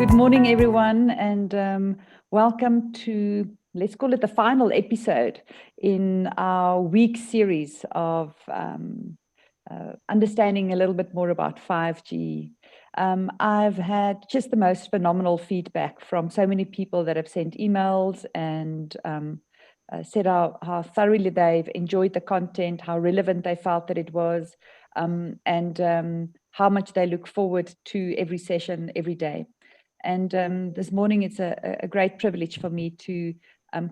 Good morning, everyone, and welcome to, let's call it the final episode in our week series of understanding a little bit more about 5G. I've had just the most phenomenal feedback from so many people that have sent emails and said how thoroughly they've enjoyed the content, how relevant they felt that it was, and how much they look forward to every session every day. And this morning, it's a great privilege for me to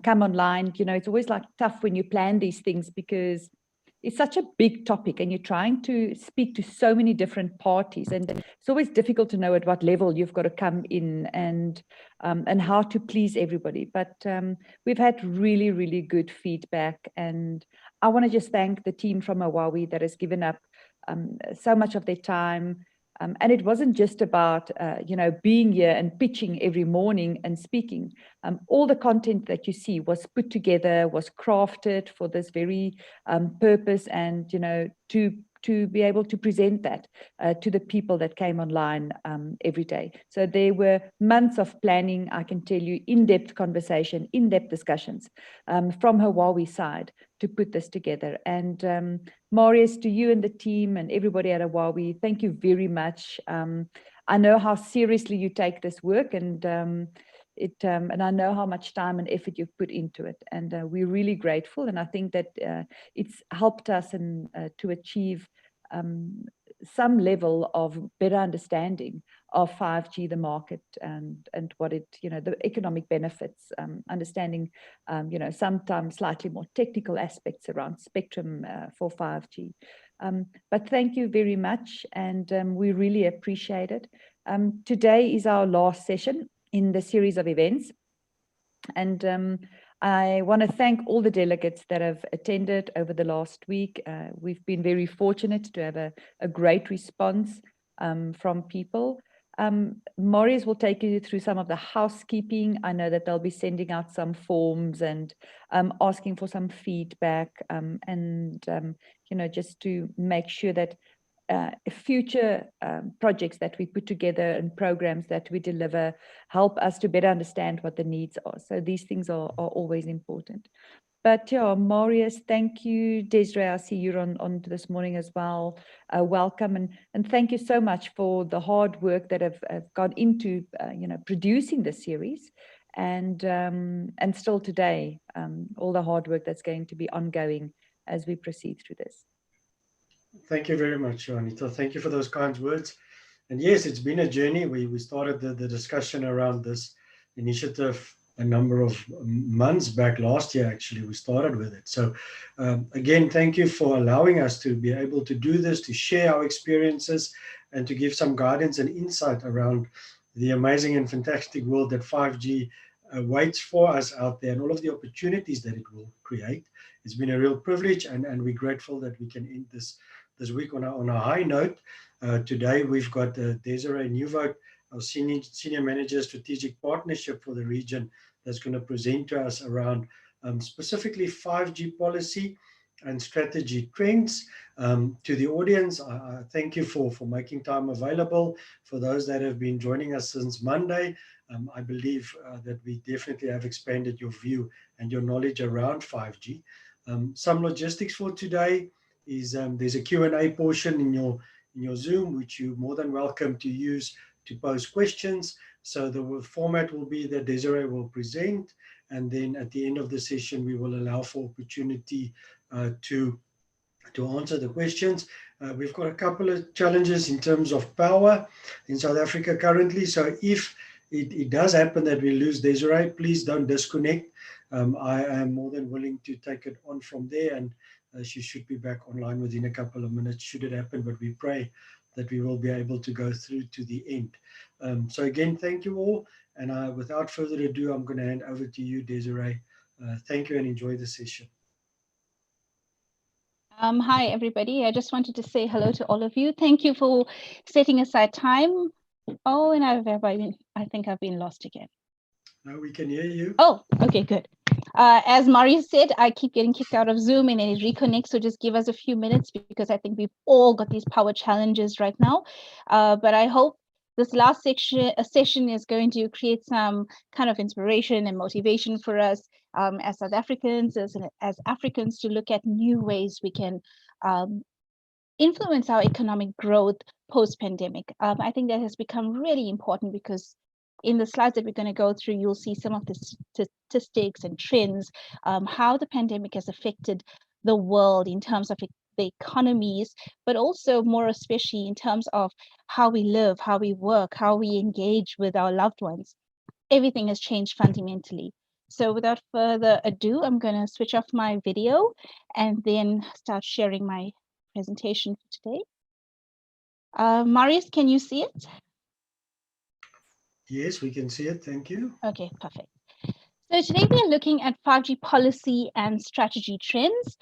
come online. You know, it's always like tough when you plan these things because it's such a big topic and you're trying to speak to so many different parties. And it's always difficult to know at what level you've got to come in and how to please everybody. But we've had really, really good feedback. And I want to just thank the team from Huawei that has given up so much of their time. And it wasn't just about, being here and pitching every morning and speaking. All the content that you see was put together, was crafted for this very purpose, and, to be able to present that to the people that came online every day. So there were months of planning, I can tell you, in-depth conversation, in-depth discussions from Huawei side to put this together. And Marius, to you and the team and everybody at Huawei, thank you very much. I know how seriously you take this work, and I know how much time and effort you've put into it, and we're really grateful. And I think that it's helped us to achieve some level of better understanding of 5G, the market, and what it, the economic benefits, understanding, sometimes slightly more technical aspects around spectrum for 5G. But thank you very much, and we really appreciate it. Today is our last session in the series of events. And I want to thank all the delegates that have attended over the last week. We've been very fortunate to have a great response from people. Marius will take you through some of the housekeeping. I know that they'll be sending out some forms and asking for some feedback, just to make sure that future projects that we put together and programs that we deliver help us to better understand what the needs are. So these things are always important. But yeah, Marius, thank you. Desiree, I see you're on this morning as well. Welcome, and thank you so much for the hard work that have gone into producing the series, and still today, all the hard work that's going to be ongoing as we proceed through this. Thank you very much, Anita. Thank you for those kind words. And yes, it's been a journey. We started the discussion around this initiative a number of months back. Last year, actually, we started with it. So again, thank you for allowing us to be able to do this, to share our experiences, and to give some guidance and insight around the amazing and fantastic world that 5G waits for us out there, and all of the opportunities that it will create. It's been a real privilege, and we're grateful that we can end this week on a high note. Today we've got Desiree Nieuwoud, our senior manager strategic partnership for the region, that's going to present to us around specifically 5G policy and strategy trends. To the audience, I thank you for making time available. For those that have been joining us since Monday, I believe that we definitely have expanded your view and your knowledge around 5G. Some logistics for today is there's a Q&A portion in your Zoom, which you're more than welcome to use to pose questions. So the format will be that Desiree will present, and then at the end of the session, we will allow for opportunity to answer the questions. We've got a couple of challenges in terms of power in South Africa currently. So if it does happen that we lose Desiree, please don't disconnect. I am more than willing to take it on from there, and she should be back online within a couple of minutes should it happen, but we pray that we will be able to go through to the end. So again, thank you all, and without further ado, I'm going to hand over to you, Desiree. Thank you and enjoy the session. Hi, everybody. I just wanted to say hello to all of you. Thank you for setting aside time. Oh, and I think I've been lost again. No, we can hear you. Oh, okay, good. As Marius said, I keep getting kicked out of Zoom and then it reconnects. So just give us a few minutes because I think we've all got these power challenges right now. But I hope this last session is going to create some kind of inspiration and motivation for us as South Africans, as Africans, to look at new ways we can influence our economic growth post-pandemic. I think that has become really important because in the slides that we're going to go through, you'll see some of the statistics and trends, how the pandemic has affected the world in terms of the economies, but also more especially in terms of how we live, how we work, how we engage with our loved ones. Everything has changed fundamentally. So without further ado, I'm going to switch off my video and then start sharing my presentation for today. Marius, can you see it? Yes, we can see it. Thank you. Okay, perfect. So today we are looking at 5G policy and strategy trends,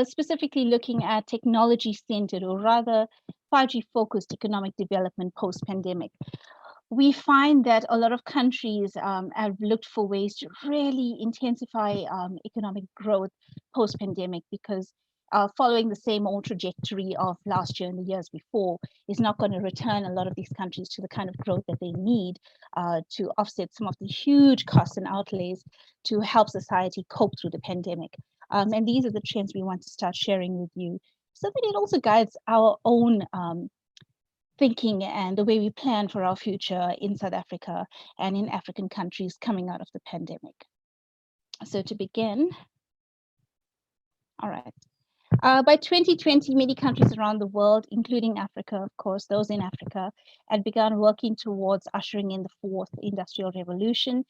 specifically looking at technology-centered, or rather 5G-focused economic development post-pandemic. We find that a lot of countries have looked for ways to really intensify economic growth post-pandemic, because following the same old trajectory of last year and the years before is not going to return a lot of these countries to the kind of growth that they need to offset some of the huge costs and outlays to help society cope through the pandemic. And these are the trends we want to start sharing with you, so that it also guides our own thinking and the way we plan for our future in South Africa and in African countries coming out of the pandemic. So to begin, all right. By 2020, many countries around the world, including Africa, of course, those in Africa, had begun working towards ushering in the fourth industrial revolution,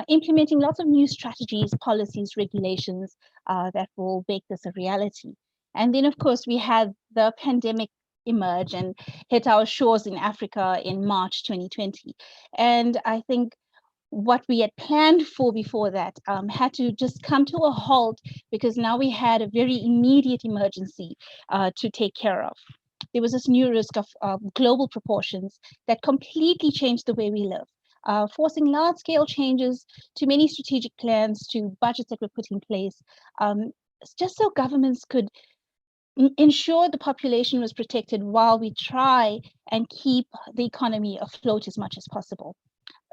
implementing lots of new strategies, policies, regulations that will make this a reality. And then, of course, we had the pandemic emerge and hit our shores in Africa in March 2020. And I think what we had planned for before that had to just come to a halt, because now we had a very immediate emergency to take care of. There was this new risk of global proportions that completely changed the way we live, forcing large-scale changes to many strategic plans, to budgets that were put in place, just so governments could ensure the population was protected while we try and keep the economy afloat as much as possible.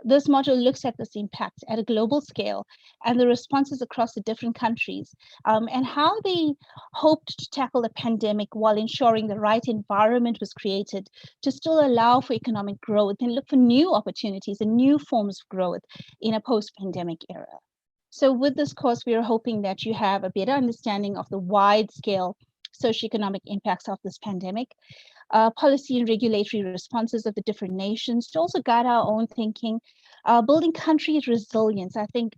This module looks at this impact at a global scale and the responses across the different countries, and how they hoped to tackle the pandemic while ensuring the right environment was created to still allow for economic growth and look for new opportunities and new forms of growth in a post-pandemic era. So with this course, we are hoping that you have a better understanding of the wide-scale socioeconomic impacts of this pandemic, policy and regulatory responses of the different nations, to also guide our own thinking, building country resilience. I think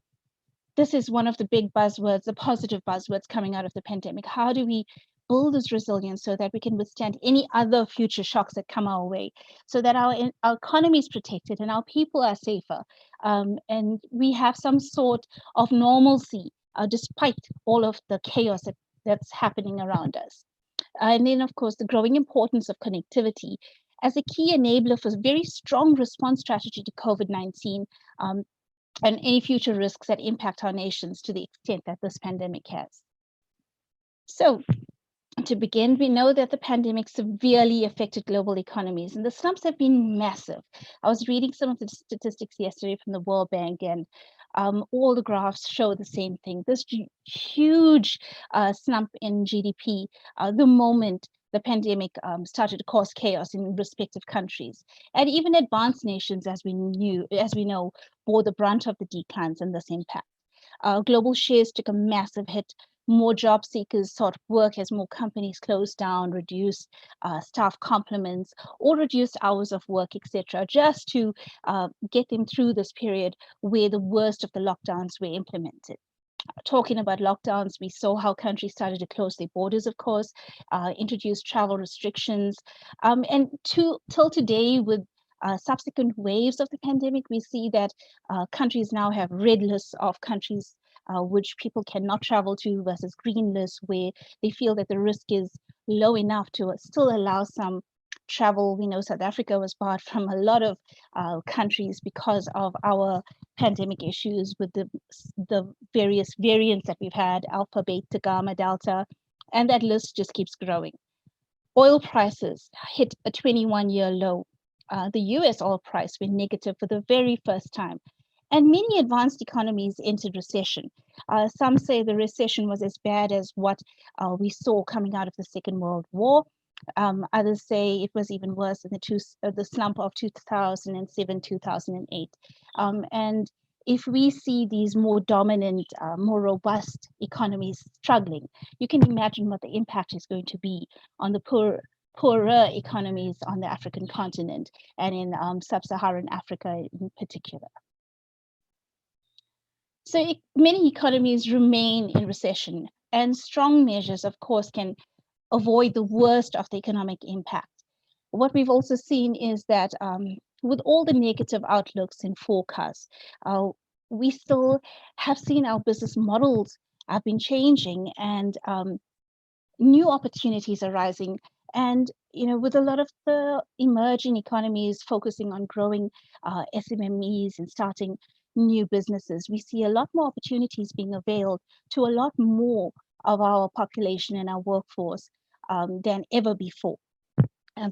this is one of the big buzzwords, the positive buzzwords coming out of the pandemic. How do we build this resilience so that we can withstand any other future shocks that come our way, so that our economy is protected and our people are safer, and we have some sort of normalcy despite all of the chaos that's happening around us. And then, of course, the growing importance of connectivity as a key enabler for a very strong response strategy to COVID-19 and any future risks that impact our nations to the extent that this pandemic has. So, to begin, we know that the pandemic severely affected global economies, and the slumps have been massive. I was reading some of the statistics yesterday from the World Bank, and all the graphs show the same thing. This huge slump in GDP the moment the pandemic started to cause chaos in respective countries, and even advanced nations, as we know, bore the brunt of the declines in this impact. Global shares took a massive hit. More job seekers sought work as more companies closed down, reduced staff complements, or reduced hours of work, etc., just to get them through this period where the worst of the lockdowns were implemented. Talking about lockdowns, we saw how countries started to close their borders, of course, introduce travel restrictions, and till today, with subsequent waves of the pandemic, we see that countries now have red lists of countries which people cannot travel to versus green lists, where they feel that the risk is low enough to still allow some travel. We know South Africa was barred from a lot of countries because of our pandemic issues with the various variants that we've had, Alpha, Beta, Gamma, Delta, and that list just keeps growing. Oil prices hit a 21-year low. the US oil price went negative for the very first time. And many advanced economies entered recession. Some say the recession was as bad as what we saw coming out of the Second World War. Others say it was even worse than the slump of 2007, 2008. And if we see these more dominant, more robust economies struggling, you can imagine what the impact is going to be on the poorer economies on the African continent and in sub-Saharan Africa in particular. So many economies remain in recession, and strong measures, of course, can avoid the worst of the economic impact. What we've also seen is that with all the negative outlooks and forecasts, we still have seen our business models have been changing and new opportunities arising. And with a lot of the emerging economies focusing on growing SMMEs and starting new businesses, we see a lot more opportunities being availed to a lot more of our population and our workforce than ever before.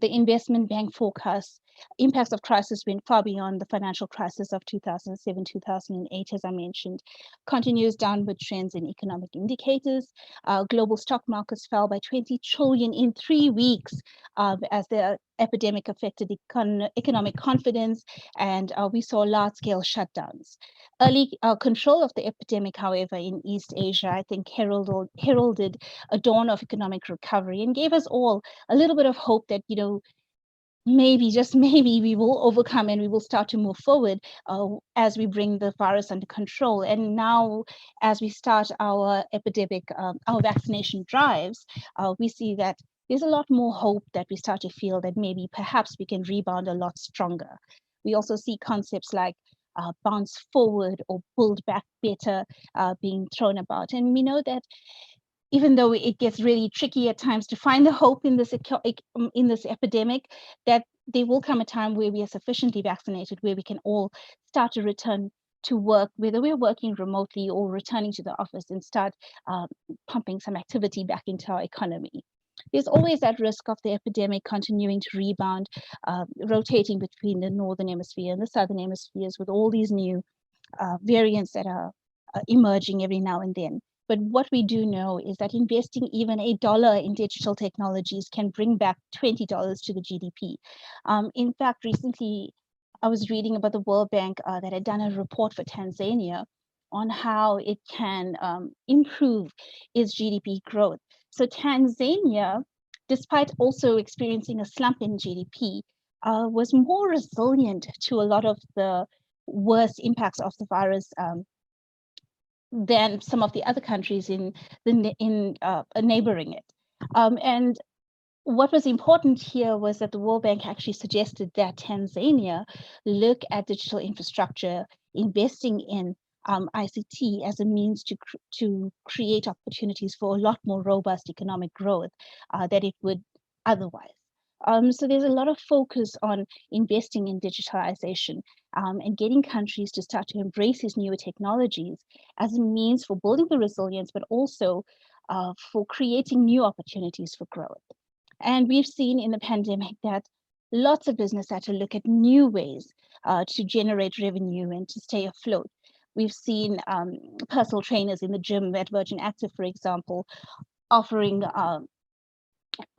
The investment bank forecasts impacts of crisis went far beyond the financial crisis of 2007, 2008, as I mentioned. Continuous downward trends in economic indicators. Global stock markets fell by 20 trillion in 3 weeks as the epidemic affected economic confidence, and we saw large-scale shutdowns. Early control of the epidemic, however, in East Asia, I think heralded a dawn of economic recovery and gave us all a little bit of hope that, maybe, just maybe, we will overcome and we will start to move forward as we bring the virus under control. And now, as we start our epidemic, our vaccination drives, we see that there's a lot more hope that we start to feel that maybe perhaps we can rebound a lot stronger. We also see concepts like bounce forward or build back better being thrown about. And we know that even though it gets really tricky at times to find the hope in this epidemic, that there will come a time where we are sufficiently vaccinated, where we can all start to return to work, whether we're working remotely or returning to the office, and start pumping some activity back into our economy. There's always that risk of the epidemic continuing to rebound, rotating between the Northern Hemisphere and the Southern Hemispheres with all these new variants that are emerging every now and then. But what we do know is that investing even $1 in digital technologies can bring back $20 to the GDP. In fact, recently I was reading about the World Bank that had done a report for Tanzania on how it can improve its GDP growth. So Tanzania, despite also experiencing a slump in GDP, was more resilient to a lot of the worst impacts of the virus than some of the other countries in neighboring it. And what was important here was that the World Bank actually suggested that Tanzania look at digital infrastructure, investing in ICT as a means to create opportunities for a lot more robust economic growth than it would otherwise. So there's a lot of focus on investing in digitalization and getting countries to start to embrace these newer technologies as a means for building the resilience, but also for creating new opportunities for growth. And we've seen in the pandemic that lots of business had to look at new ways to generate revenue and to stay afloat. We've seen personal trainers in the gym at Virgin Active, for example, offering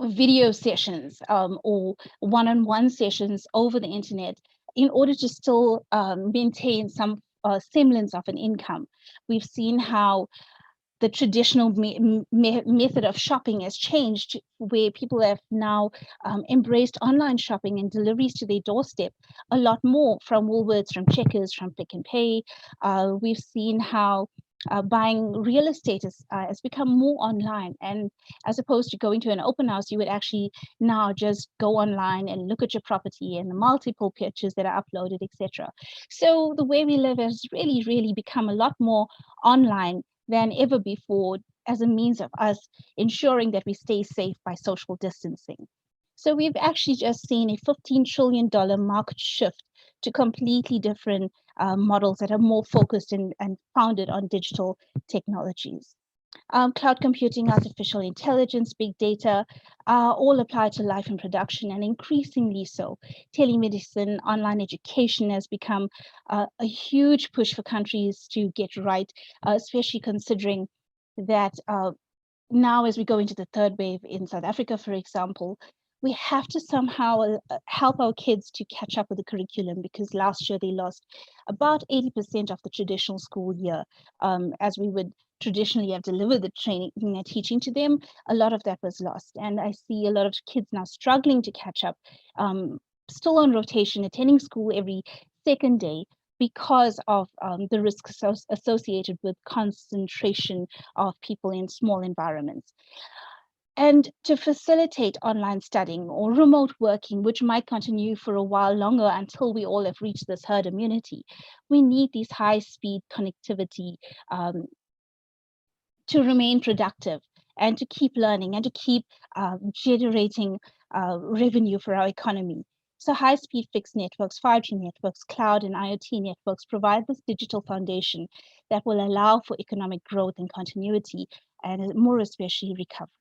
video sessions or one-on-one sessions over the internet in order to still maintain some semblance of an income. We've seen how the traditional method of shopping has changed, where people have now embraced online shopping and deliveries to their doorstep a lot more, from Woolworths, from Checkers, from Pick and Pay. We've seen how buying real estate has become more online, and as opposed to going to an open house, you would actually now just go online and look at your property and the multiple pictures that are uploaded, etc. So the way we live has really become a lot more online than ever before, as a means of us ensuring that we stay safe by social distancing. So we've actually just seen a $15 trillion market shift to completely different models that are more focused and founded on digital technologies. Cloud computing, artificial intelligence, big data, all apply to life and production, and increasingly so. Telemedicine, online education has become a huge push for countries to get right, especially considering that now as we go into the third wave in South Africa, for example, we have to somehow help our kids to catch up with the curriculum, because last year they lost about 80% of the traditional school year. As we would traditionally have delivered the training and teaching to them, a lot of that was lost. And I see a lot of kids now struggling to catch up, still on rotation, attending school every second day, because of the risks associated with concentration of people in small environments. And to facilitate online studying or remote working, which might continue for a while longer until we all have reached this herd immunity, we need these high-speed connectivity to remain productive and to keep learning and to keep generating revenue for our economy. So high-speed fixed networks, 5G networks, cloud and IoT networks provide this digital foundation that will allow for economic growth and continuity, and more especially recovery.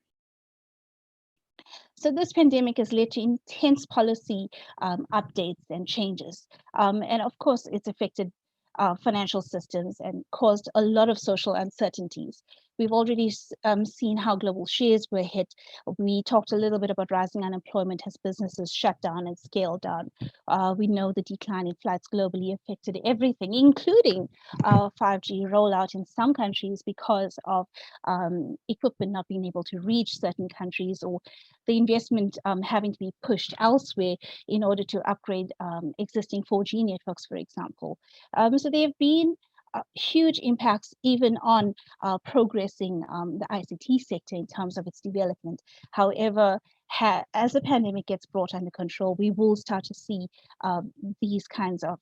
So this pandemic has led to intense policy updates and changes. And of course, it's affected financial systems and caused a lot of social uncertainties. We've already seen how global shares were hit. We talked a little bit about rising unemployment as businesses shut down and scaled down. We know the decline in flights globally affected everything, including 5G rollout in some countries because of equipment not being able to reach certain countries, or the investment having to be pushed elsewhere in order to upgrade existing 4G networks, for example. So there have been huge impacts even on progressing the ICT sector in terms of its development. However, as the pandemic gets brought under control, we will start to see these kinds of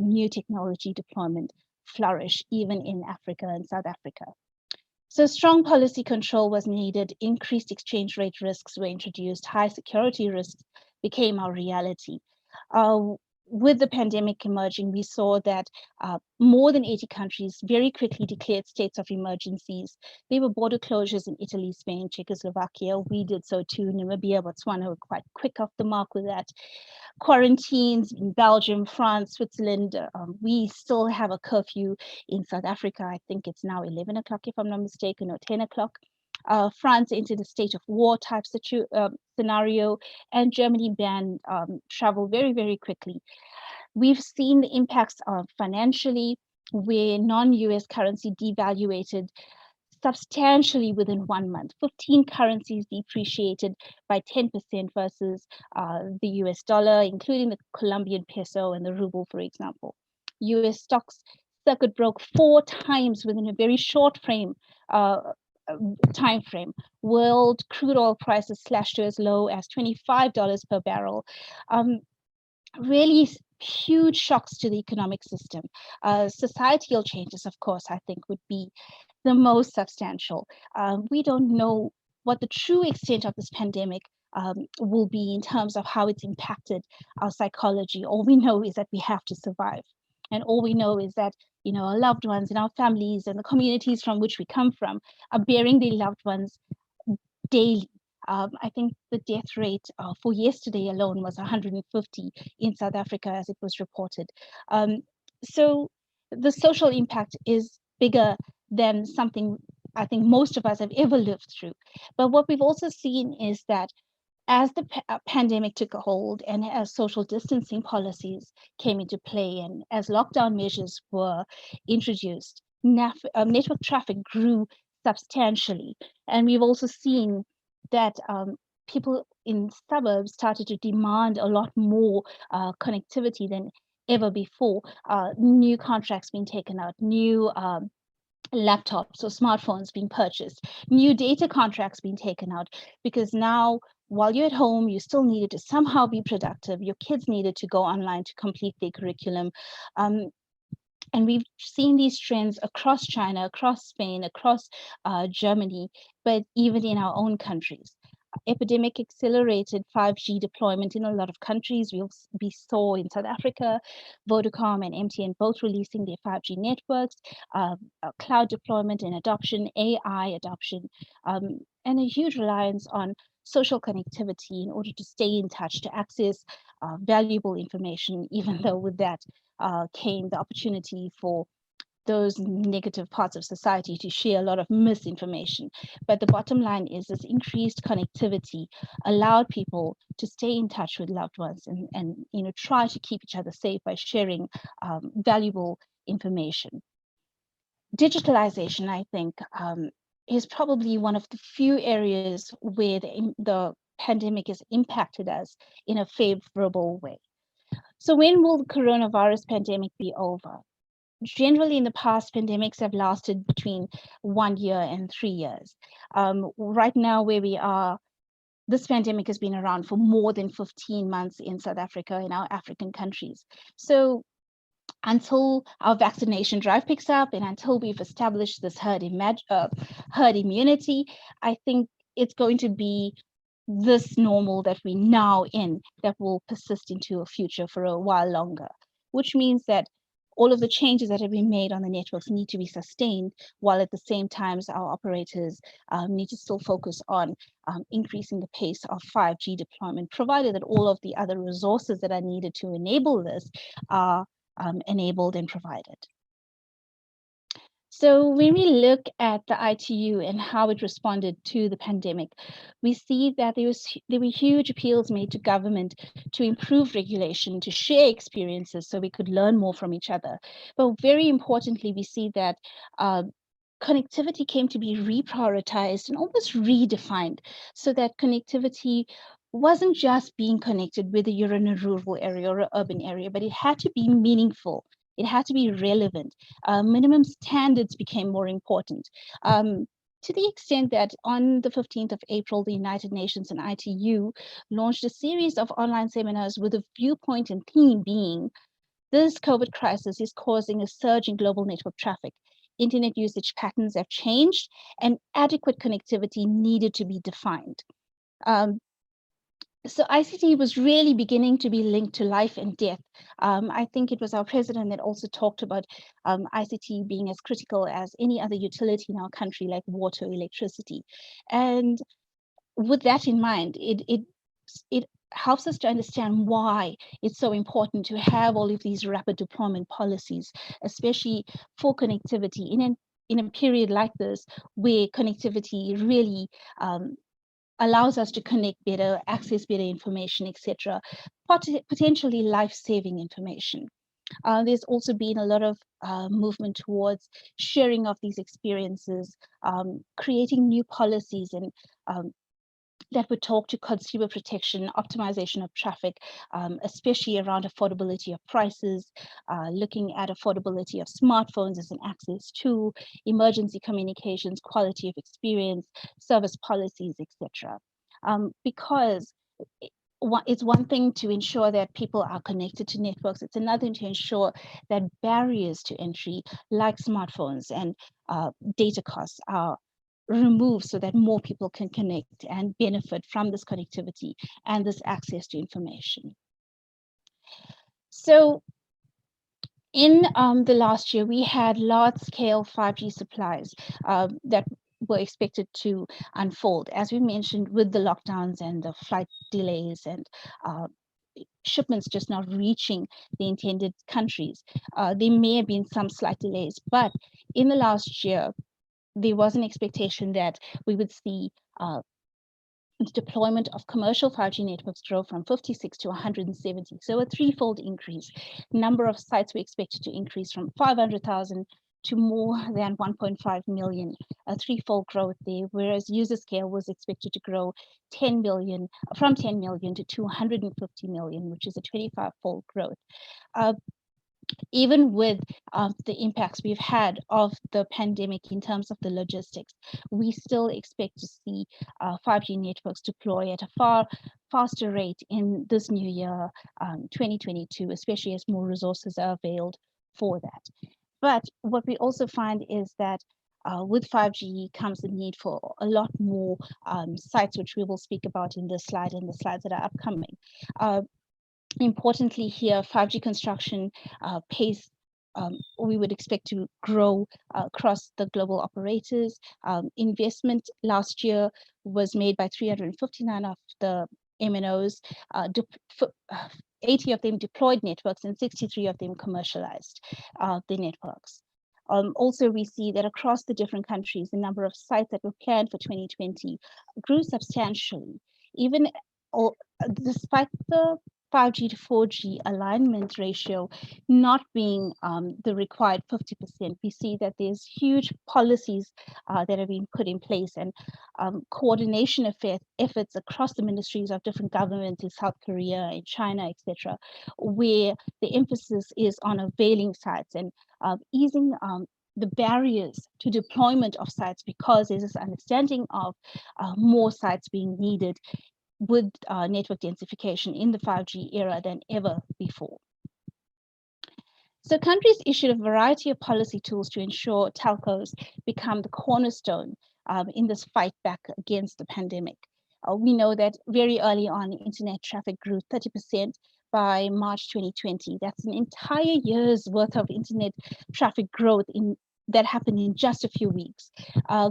new technology deployment flourish even in Africa and South Africa. So strong policy control was needed, increased exchange rate risks were introduced, high security risks became our reality. With the pandemic emerging, we saw that more than 80 countries very quickly declared states of emergencies. There were border closures in Italy, Spain, Czechoslovakia. We did so too. Namibia, Botswana were quite quick off the mark with that. Quarantines in Belgium, France, Switzerland. We still have a curfew in South Africa. I think it's now 11 o'clock, if I'm not mistaken, or 10 o'clock. France entered a state of war type scenario, and Germany banned travel very, very quickly. We've seen the impacts of financially, where non-US currency devaluated substantially within 1 month. 15 currencies depreciated by 10% versus the US dollar, including the Colombian peso and the ruble, for example. US stocks circuit broke 4 times within a very short time frame. World crude oil prices slashed to as low as $25 per barrel. Really huge shocks to the economic system. Societal changes, of course, I think would be the most substantial. We don't know what the true extent of this pandemic will be in terms of how it's impacted our psychology. All we know is that we have to survive. And all we know is that, you know, our loved ones and our families and the communities from which we come from are bearing their loved ones daily. I think the death rate for yesterday alone was 150 in South Africa, as it was reported. So the social impact is bigger than something I think most of us have ever lived through. But what we've also seen is that as the pandemic took a hold and as social distancing policies came into play and as lockdown measures were introduced, network traffic grew substantially. And we've also seen that people in suburbs started to demand a lot more connectivity than ever before. New contracts being taken out, new laptops or smartphones being purchased, new data contracts being taken out, because now while you're at home, you still needed to somehow be productive. Your kids needed to go online to complete their curriculum. And we've seen these trends across China, across Spain, across Germany, but even in our own countries. epidemic accelerated 5G deployment in a lot of countries. We saw in South Africa, Vodacom and MTN both releasing their 5G networks, cloud deployment and adoption, AI adoption, and a huge reliance on social connectivity in order to stay in touch, to access valuable information, even though with that came the opportunity for those negative parts of society to share a lot of misinformation. But the bottom line is this increased connectivity allowed people to stay in touch with loved ones and try to keep each other safe by sharing valuable information. Digitalization, I think, is probably one of the few areas where the pandemic has impacted us in a favorable way. So when will the coronavirus pandemic be over? Generally, in the past, pandemics have lasted between 1 year and 3 years. Right now, where we are, this pandemic has been around for more than 15 months in South Africa, in our African countries. So until our vaccination drive picks up and until we've established this herd immunity, I think it's going to be this normal that we're now in that will persist into a future for a while longer, which means that all of the changes that have been made on the networks need to be sustained, while at the same time our operators need to still focus on increasing the pace of 5G deployment, provided that all of the other resources that are needed to enable this are enabled and provided. So when we look at the ITU and how it responded to the pandemic, we see that there were huge appeals made to government to improve regulation, to share experiences so we could learn more from each other. But very importantly, we see that connectivity came to be reprioritized and almost redefined, so that connectivity wasn't just being connected whether you're in a rural area or an urban area, but it had to be meaningful. It had to be relevant. Minimum standards became more important. To the extent that on the 15th of April, the United Nations and ITU launched a series of online seminars with a viewpoint and theme being, this COVID crisis is causing a surge in global network traffic. Internet usage patterns have changed and adequate connectivity needed to be defined. So ICT was really beginning to be linked to life and death. I think it was our president that also talked about ICT being as critical as any other utility in our country, like water, electricity. And with that in mind, it helps us to understand why it's so important to have all of these rapid deployment policies, especially for connectivity in a period like this, where connectivity really allows us to connect better, access better information, etc., potentially life-saving information. There's also been a lot of movement towards sharing of these experiences, creating new policies and that would talk to consumer protection, optimization of traffic, especially around affordability of prices, looking at affordability of smartphones as an access tool, emergency communications, quality of experience, service policies, etc. Because it's one thing to ensure that people are connected to networks. It's another thing to ensure that barriers to entry, like smartphones and data costs, are removed so that more people can connect and benefit from this connectivity and this access to information. So in the last year, we had large-scale 5G supplies that were expected to unfold, as we mentioned, with the lockdowns and the flight delays and shipments just not reaching the intended countries. There may have been some slight delays, but in the last year, there was an expectation that we would see the deployment of commercial 5G networks grow from 56 to 170, so a threefold increase. Number of sites we expected to increase from 500,000 to more than 1.5 million, a threefold growth there, whereas user scale was expected to grow 10 million, from 10 million to 250 million, which is a 25-fold growth. Even with the impacts we've had of the pandemic in terms of the logistics, we still expect to see 5G networks deploy at a far faster rate in this new year, 2022, especially as more resources are availed for that. But what we also find is that with 5G comes the need for a lot more sites, which we will speak about in this slide and the slides that are upcoming. Importantly here, 5G construction pace we would expect to grow across the global operators. Investment last year was made by 359 of the MNOs, 80 of them deployed networks and 63 of them commercialized the networks. Also, we see that across the different countries, the number of sites that were planned for 2020 grew substantially. Even despite the 5G to 4G alignment ratio not being the required 50%, we see that there's huge policies that have been put in place and coordination efforts across the ministries of different governments in South Korea, in China, etc., where the emphasis is on availing sites and easing the barriers to deployment of sites, because there's this understanding of more sites being needed with network densification in the 5G era than ever before. So countries issued a variety of policy tools to ensure telcos become the cornerstone in this fight back against the pandemic. We know that very early on, internet traffic grew 30% by March 2020. That's an entire year's worth of internet traffic growth that happened in just a few weeks.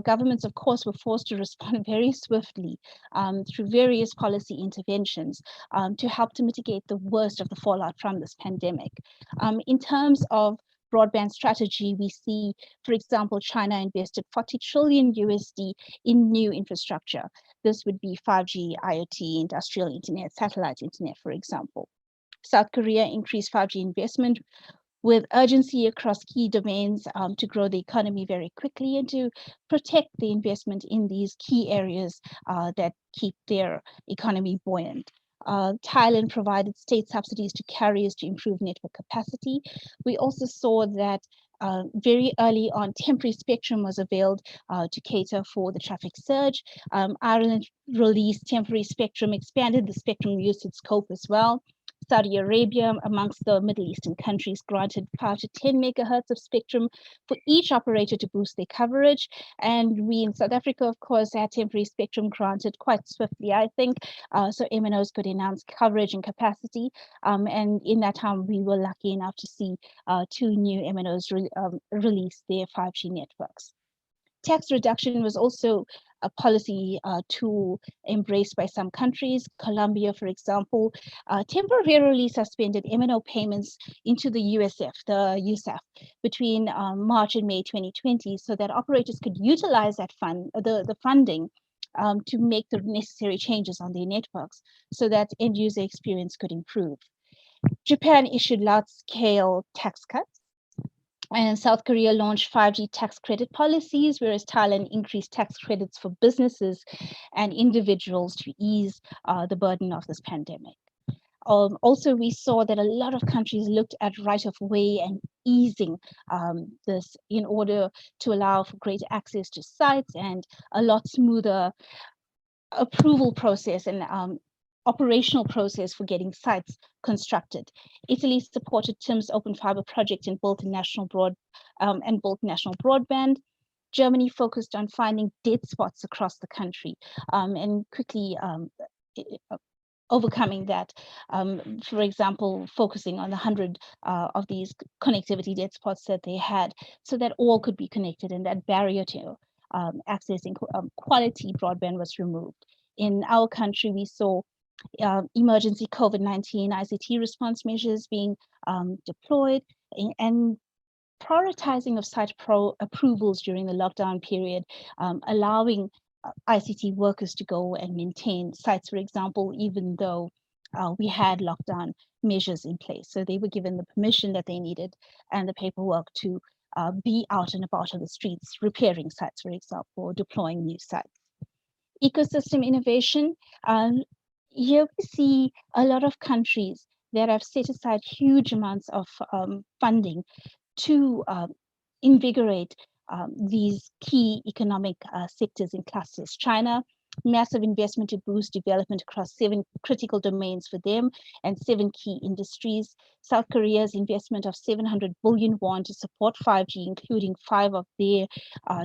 Governments, of course, were forced to respond very swiftly through various policy interventions to help to mitigate the worst of the fallout from this pandemic. In terms of broadband strategy, we see, for example, China invested 40 trillion USD in new infrastructure. This would be 5G, IoT, industrial internet, satellite internet, for example. South Korea increased 5G investment with urgency across key domains to grow the economy very quickly and to protect the investment in these key areas that keep their economy buoyant. Thailand provided state subsidies to carriers to improve network capacity. We also saw that very early on, temporary spectrum was availed to cater for the traffic surge. Ireland released temporary spectrum, expanded the spectrum usage scope as well. Saudi Arabia, amongst the Middle Eastern countries, granted 5 to 10 megahertz of spectrum for each operator to boost their coverage. And we in South Africa, of course, had temporary spectrum granted quite swiftly, I think, so MNOs could announce coverage and capacity. And in that time, we were lucky enough to see 2 new MNOs release their 5G networks. Tax reduction was also a policy tool embraced by some countries. Colombia, for example, temporarily suspended MNO payments into the USAF between March and May 2020, so that operators could utilize that the funding to make the necessary changes on their networks so that end user experience could improve. Japan issued large-scale tax cuts. And South Korea launched 5G tax credit policies, whereas Thailand increased tax credits for businesses and individuals to ease the burden of this pandemic. Also, we saw that a lot of countries looked at right-of-way and easing this in order to allow for greater access to sites and a lot smoother approval process and operational process for getting sites constructed. Italy supported TIM's open fiber project and built national broadband. Germany focused on finding dead spots across the country and quickly overcoming that. For example, focusing on 100 of these connectivity dead spots that they had, so that all could be connected and that barrier to accessing quality broadband was removed. In our country, we saw emergency COVID-19 ICT response measures being deployed and prioritizing of site approvals during the lockdown period, allowing ICT workers to go and maintain sites, for example, even though we had lockdown measures in place. So they were given the permission that they needed and the paperwork to be out and about on the streets, repairing sites, for example, or deploying new sites. Ecosystem innovation. Here we see a lot of countries that have set aside huge amounts of funding to invigorate these key economic sectors and clusters. China massive investment to boost development across 7 critical domains for them and 7 key industries. South Korea's investment of 700 billion won to support 5G, including 5 of their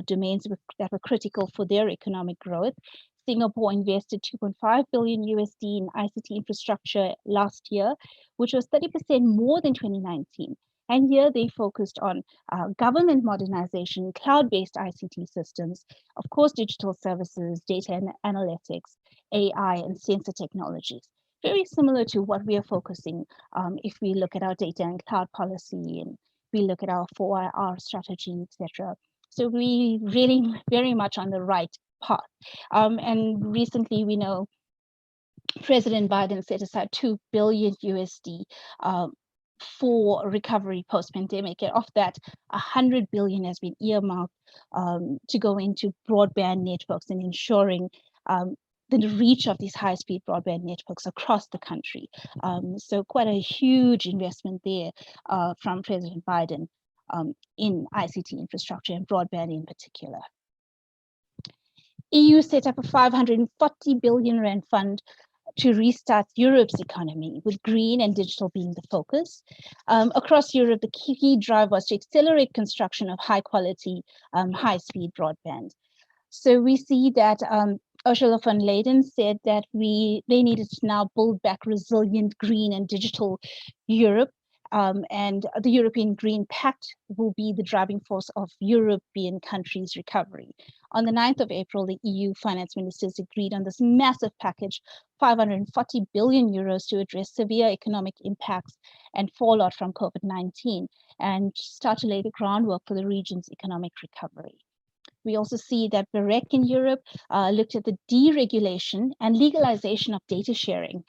domains that were critical for their economic growth. Singapore invested 2.5 billion USD in ICT infrastructure last year, which was 30% more than 2019. And here they focused on government modernization, cloud-based ICT systems, of course, digital services, data and analytics, AI, and sensor technologies. Very similar to what we are focusing if we look at our data and cloud policy and we look at our 4IR strategy, etc. So we really very much on the right path. And recently we know President Biden set aside 2 billion USD for recovery post-pandemic. And of that, 100 billion has been earmarked to go into broadband networks and ensuring the reach of these high-speed broadband networks across the country. So quite a huge investment there from President Biden in ICT infrastructure and broadband in particular. EU set up a 540 billion rand fund to restart Europe's economy, with green and digital being the focus. Across Europe, the key drive was to accelerate construction of high-quality, high-speed broadband. So we see that Ursula von der Leyen said that they needed to now build back resilient, green and digital Europe. And the European Green Pact will be the driving force of European countries' recovery. On the 9th of April, the EU finance ministers agreed on this massive package, 540 billion euros to address severe economic impacts and fallout from COVID-19 and start to lay the groundwork for the region's economic recovery. We also see that BEREC in Europe looked at the deregulation and legalization of data sharing.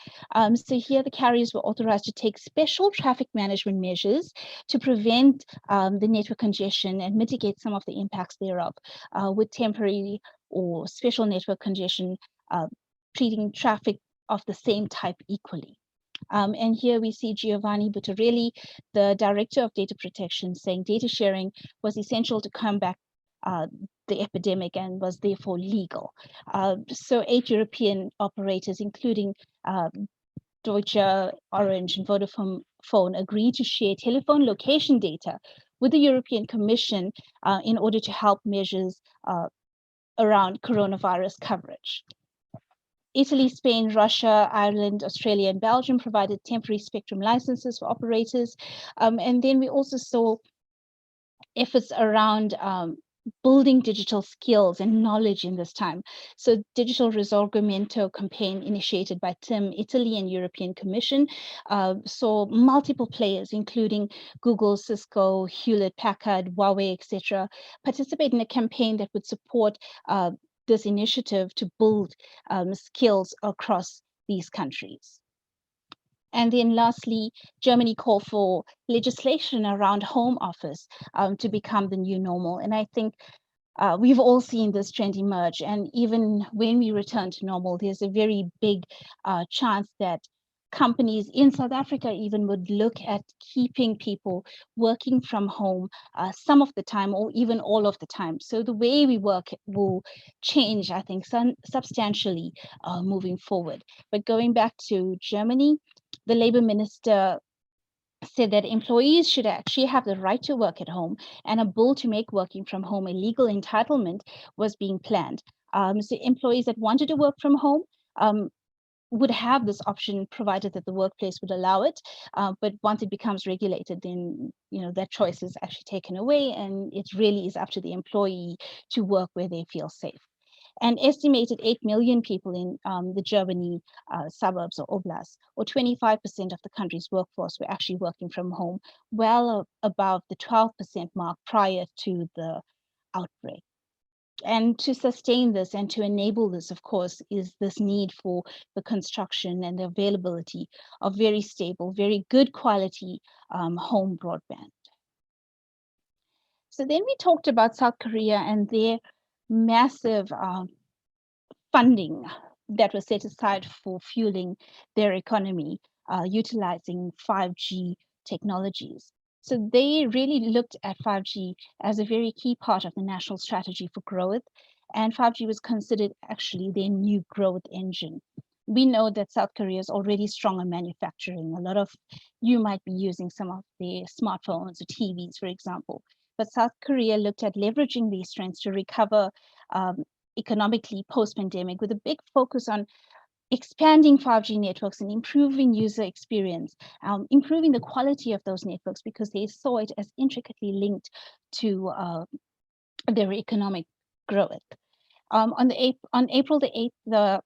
So here the carriers were authorized to take special traffic management measures to prevent the network congestion and mitigate some of the impacts thereof with temporary or special network congestion, treating traffic of the same type equally. And here we see Giovanni Buttarelli, the director of data protection, saying data sharing was essential to combat the epidemic and was therefore legal. So 8 European operators, including Deutsche, Orange, and Vodafone, agreed to share telephone location data with the European Commission in order to help measures around coronavirus coverage. Italy, Spain, Russia, Ireland, Australia, and Belgium provided temporary spectrum licenses for operators. And then we also saw efforts around building digital skills and knowledge in this time. So Digital Risorgimento campaign initiated by TIM, Italy, and European Commission saw multiple players, including Google, Cisco, Hewlett-Packard, Huawei, etc., participate in a campaign that would support this initiative to build skills across these countries. And then lastly, Germany called for legislation around home office to become the new normal. And I think we've all seen this trend emerge. And even when we return to normal, there's a very big chance that companies in South Africa even would look at keeping people working from home some of the time or even all of the time. So the way we work will change, I think, substantially moving forward. But going back to Germany, the Labour Minister said that employees should actually have the right to work at home, and a bill to make working from home a legal entitlement was being planned. So employees that wanted to work from home would have this option provided that the workplace would allow it. But once it becomes regulated, then that choice is actually taken away, and it really is up to the employee to work where they feel safe. An estimated 8 million people in the Germany suburbs or oblasts, or 25% of the country's workforce, were actually working from home, well above the 12% mark prior to the outbreak. And to sustain this and to enable this, of course, is this need for the construction and the availability of very stable, very good quality home broadband. So then we talked about South Korea and their massive funding that was set aside for fueling their economy, utilizing 5G technologies. So they really looked at 5G as a very key part of the national strategy for growth. and 5G was considered actually their new growth engine. We know that South Korea is already strong in manufacturing. A lot of you might be using some of their smartphones or TVs, for example. But South Korea looked at leveraging these strengths to recover economically post-pandemic, with a big focus on expanding 5G networks and improving user experience, improving the quality of those networks, because they saw it as intricately linked to their economic growth. On April the 8th,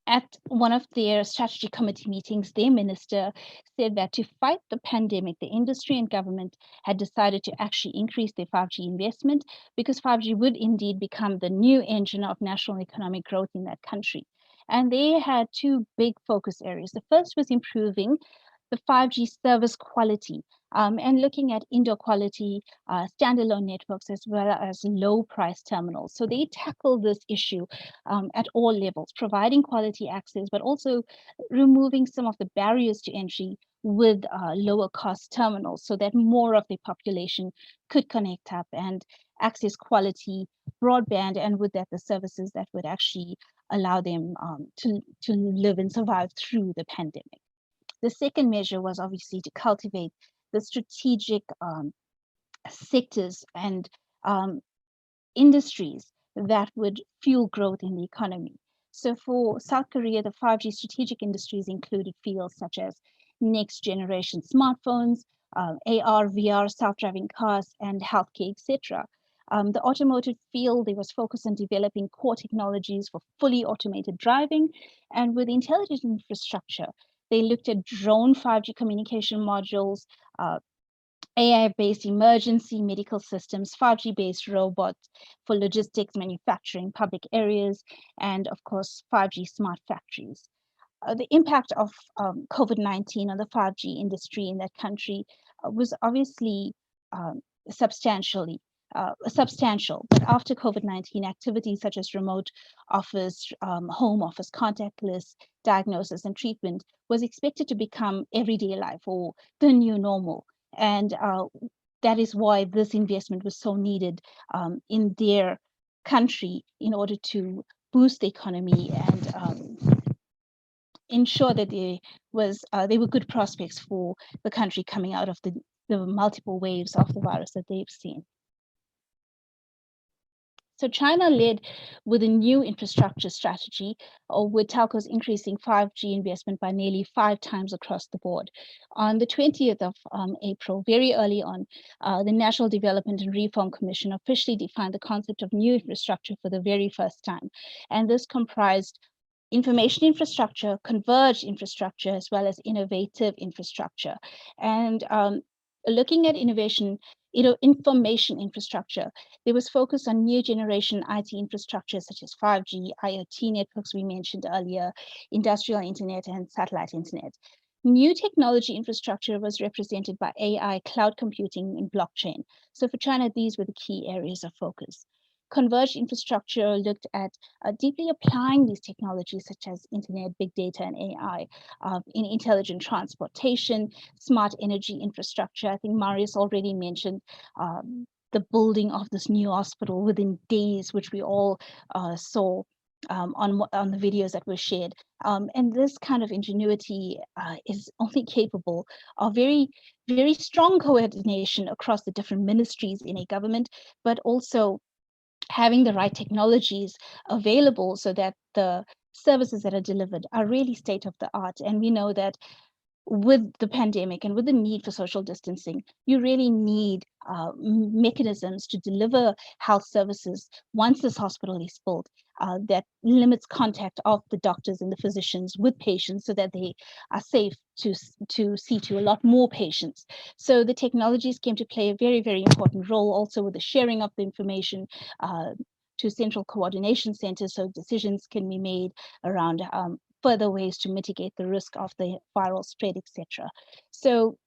at one of their strategy committee meetings, their minister said that to fight the pandemic, the industry and government had decided to actually increase their 5G investment, because 5G would indeed become the new engine of national economic growth in that country. And they had two big focus areas. The first was improving the 5G service quality, and looking at indoor quality standalone networks, as well as low price terminals. So they tackle this issue at all levels, providing quality access, but also removing some of the barriers to entry with lower cost terminals, so that more of the population could connect up and access quality broadband, and with that the services that would actually allow them to live and survive through the pandemic. The second measure was obviously to cultivate the strategic sectors and industries that would fuel growth in the economy. So for South Korea, the 5G strategic industries included fields such as next generation smartphones, AR, VR, self-driving cars, and healthcare, etc. The automotive field, they was focused on developing core technologies for fully automated driving, and with intelligent infrastructure, they looked at drone 5G communication modules, AI-based emergency medical systems, 5G-based robots for logistics, manufacturing, public areas, and of course, 5G smart factories. The impact of COVID-19 on the 5G industry in that country was obviously substantial. But after COVID-19, activities such as remote office, home office, contactless diagnosis and treatment was expected to become everyday life, or the new normal. And that is why this investment was so needed in their country, in order to boost the economy and ensure that they were good prospects for the country coming out of the multiple waves of the virus that they've seen. So China led with a new infrastructure strategy, with telcos increasing 5G investment by nearly 5 times across the board. On the 20th of April, very early on, the National Development and Reform Commission officially defined the concept of new infrastructure for the very first time. And this comprised information infrastructure, converged infrastructure, as well as innovative infrastructure. And looking at innovation, information infrastructure, there was focus on new generation IT infrastructure such as 5G, IoT networks we mentioned earlier, industrial internet, and satellite internet. New technology infrastructure was represented by AI, cloud computing, and blockchain. So for China, these were the key areas of focus. Converged infrastructure looked at deeply applying these technologies such as internet, big data, and AI in intelligent transportation, smart energy infrastructure. I think Marius already mentioned the building of this new hospital within days, which we all saw on the videos that were shared. And this kind of ingenuity is only capable of very, very strong coordination across the different ministries in a government, but also having the right technologies available so that the services that are delivered are really state of the art. And we know that with the pandemic and with the need for social distancing, you really need mechanisms to deliver health services once this hospital is built, that limits contact of the doctors and the physicians with patients, so that they are safe to see to a lot more patients. So the technologies came to play a very, very important role, also with the sharing of the information to central coordination centers, so decisions can be made around further ways to mitigate the risk of the viral spread, etc. So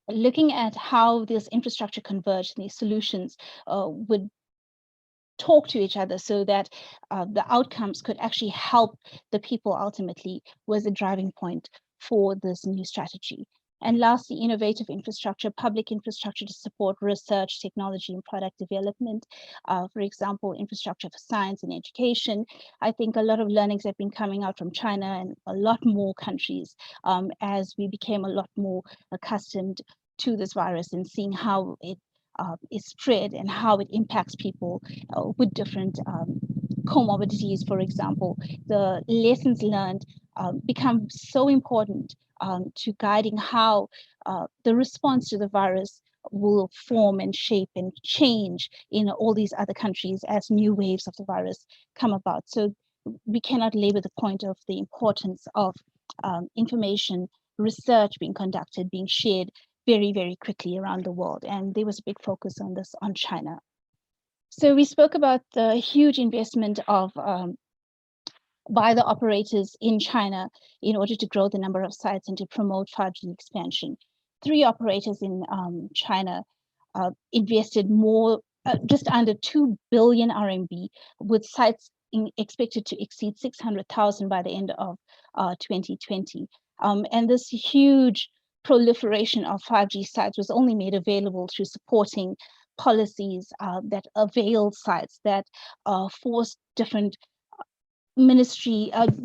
looking at how this infrastructure converged, these solutions would talk to each other so that the outcomes could actually help the people ultimately, was a driving point for this new strategy. And lastly, innovative infrastructure, public infrastructure to support research, technology, and product development. For example, infrastructure for science and education. I think a lot of learnings have been coming out from China and a lot more countries as we became a lot more accustomed to this virus and seeing how it is spread and how it impacts people with different comorbidities, for example. The lessons learned become so important to guiding how the response to the virus will form and shape and change in all these other countries as new waves of the virus come about. So we cannot labor the point of the importance of information, research being conducted, being shared very, very quickly around the world. And there was a big focus on this on China. So we spoke about the huge investment of by the operators in China in order to grow the number of sites and to promote 5G expansion. 3 operators in China invested more, just under 2 billion RMB, with sites expected to exceed 600,000 by the end of 2020. And this huge proliferation of 5G sites was only made available through supporting policies that availed sites, that forced different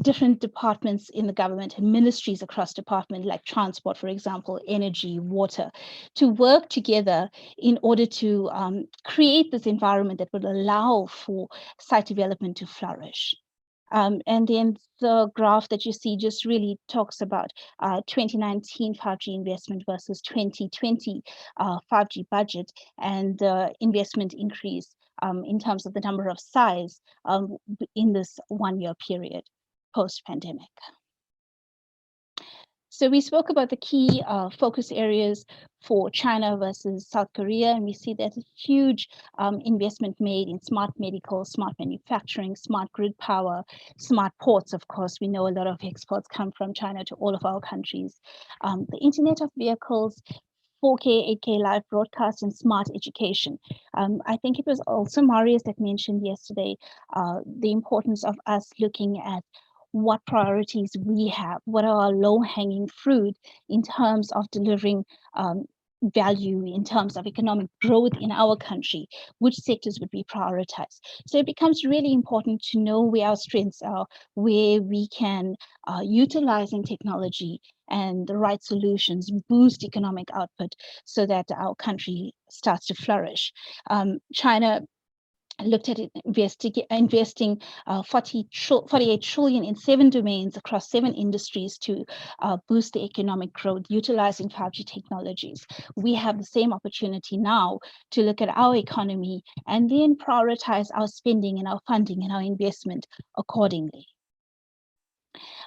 different departments in the government and ministries across department, like transport, for example, energy, water, to work together in order to create this environment that would allow for site development to flourish. And then the graph that you see just really talks about 2019 5G investment versus 2020 5G budget, and the investment increase in terms of the number of sites in this 1-year period post-pandemic. So we spoke about the key focus areas for China versus South Korea, and we see there's a huge investment made in smart medical, smart manufacturing, smart grid power, smart ports. Of course, we know a lot of exports come from China to all of our countries. The Internet of Vehicles, 4K, 8K live broadcast, and smart education. I think it was also Marius that mentioned yesterday the importance of us looking at what priorities we have, what are our low-hanging fruit in terms of delivering value, in terms of economic growth in our country, which sectors would be prioritized. So it becomes really important to know where our strengths are, where we can utilizing technology and the right solutions, boost economic output so that our country starts to flourish. China looked at it investing 48 trillion in 7 domains across 7 industries to boost the economic growth utilizing 5G technologies. We have the same opportunity now to look at our economy and then prioritize our spending and our funding and our investment accordingly.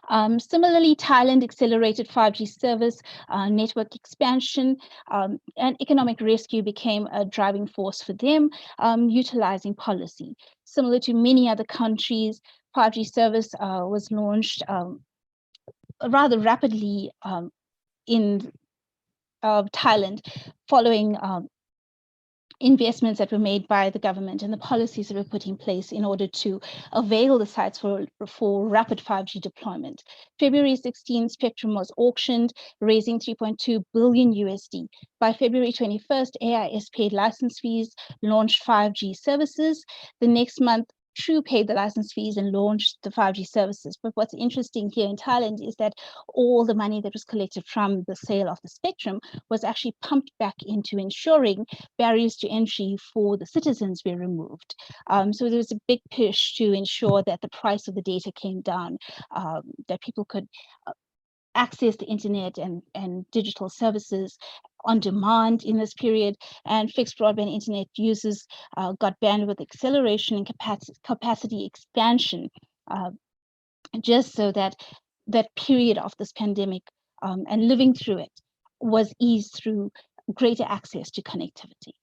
Similarly, Thailand accelerated 5G service network expansion, and economic rescue became a driving force for them, utilizing policy. Similar to many other countries, 5G service was launched rather rapidly in Thailand, following investments that were made by the government and the policies that were put in place in order to avail the sites for rapid 5G deployment. February 16, spectrum was auctioned, raising 3.2 billion USD. By February 21st, AIS paid license fees, launched 5G services. The next month, True paid the license fees and launched the 5G services. But what's interesting here in Thailand is that all the money that was collected from the sale of the spectrum was actually pumped back into ensuring barriers to entry for the citizens were removed. So there was a big push to ensure that the price of the data came down, that people could access the internet and digital services on demand in this period, and fixed broadband internet users got bandwidth acceleration and capacity expansion, just so that that period of this pandemic and living through it was eased through greater access to connectivity.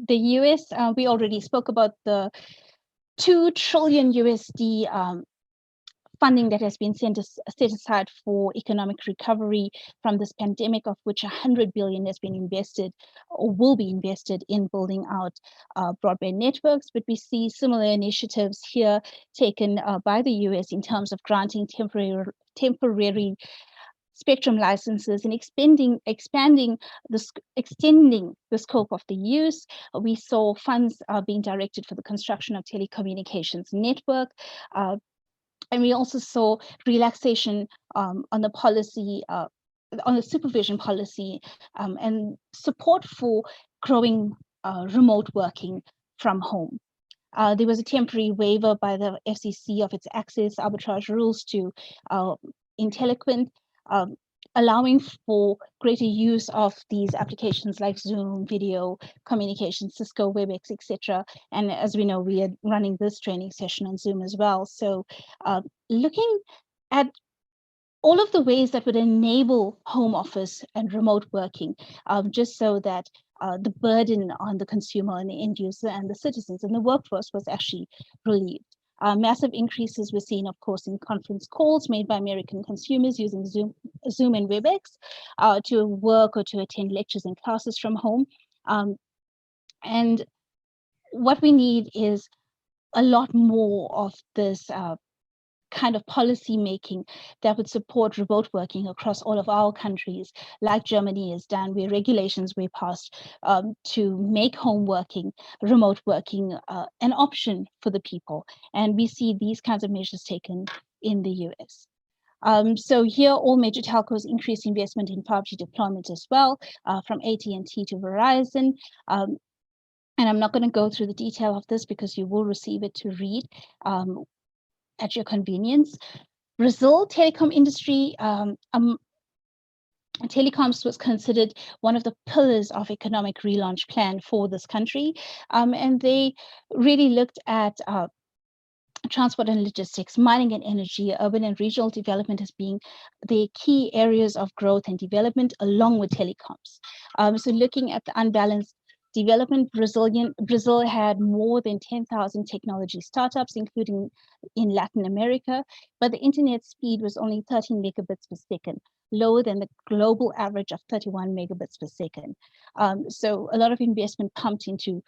The US, we already spoke about the 2 trillion USD funding that has been set aside for economic recovery from this pandemic, of which 100 billion has been invested or will be invested in building out broadband networks. But we see similar initiatives here taken by the US in terms of granting temporary spectrum licenses and extending the scope of the use. We saw funds being directed for the construction of telecommunications network. And we also saw relaxation on the policy, on the supervision policy, and support for growing remote working from home. There was a temporary waiver by the FCC of its access arbitrage rules to IntelliQuint, allowing for greater use of these applications like Zoom, video communication, Cisco, WebEx, etc. And as we know, we are running this training session on Zoom as well. So looking at all of the ways that would enable home office and remote working, just so that the burden on the consumer and the end user and the citizens and the workforce was actually relieved. Massive increases were seen, of course, in conference calls made by American consumers using Zoom and WebEx to work or to attend lectures and classes from home. And what we need is a lot more of this kind of policy making that would support remote working across all of our countries, like Germany has done, where regulations were passed to make home working, remote working an option for the people. And we see these kinds of measures taken in the US. So here, all major telcos increased investment in 5G deployment as well, from AT&T to Verizon. And I'm not going to go through the detail of this because you will receive it to read at your convenience. Brazil telecom industry, telecoms was considered one of the pillars of economic relaunch plan for this country. And they really looked at transport and logistics, mining and energy, urban and regional development as being the key areas of growth and development along with telecoms. So looking at the unbalanced development, Brazil had more than 10,000 technology startups, including in Latin America, but the internet speed was only 13 megabits per second, lower than the global average of 31 megabits per second. So a lot of investment pumped into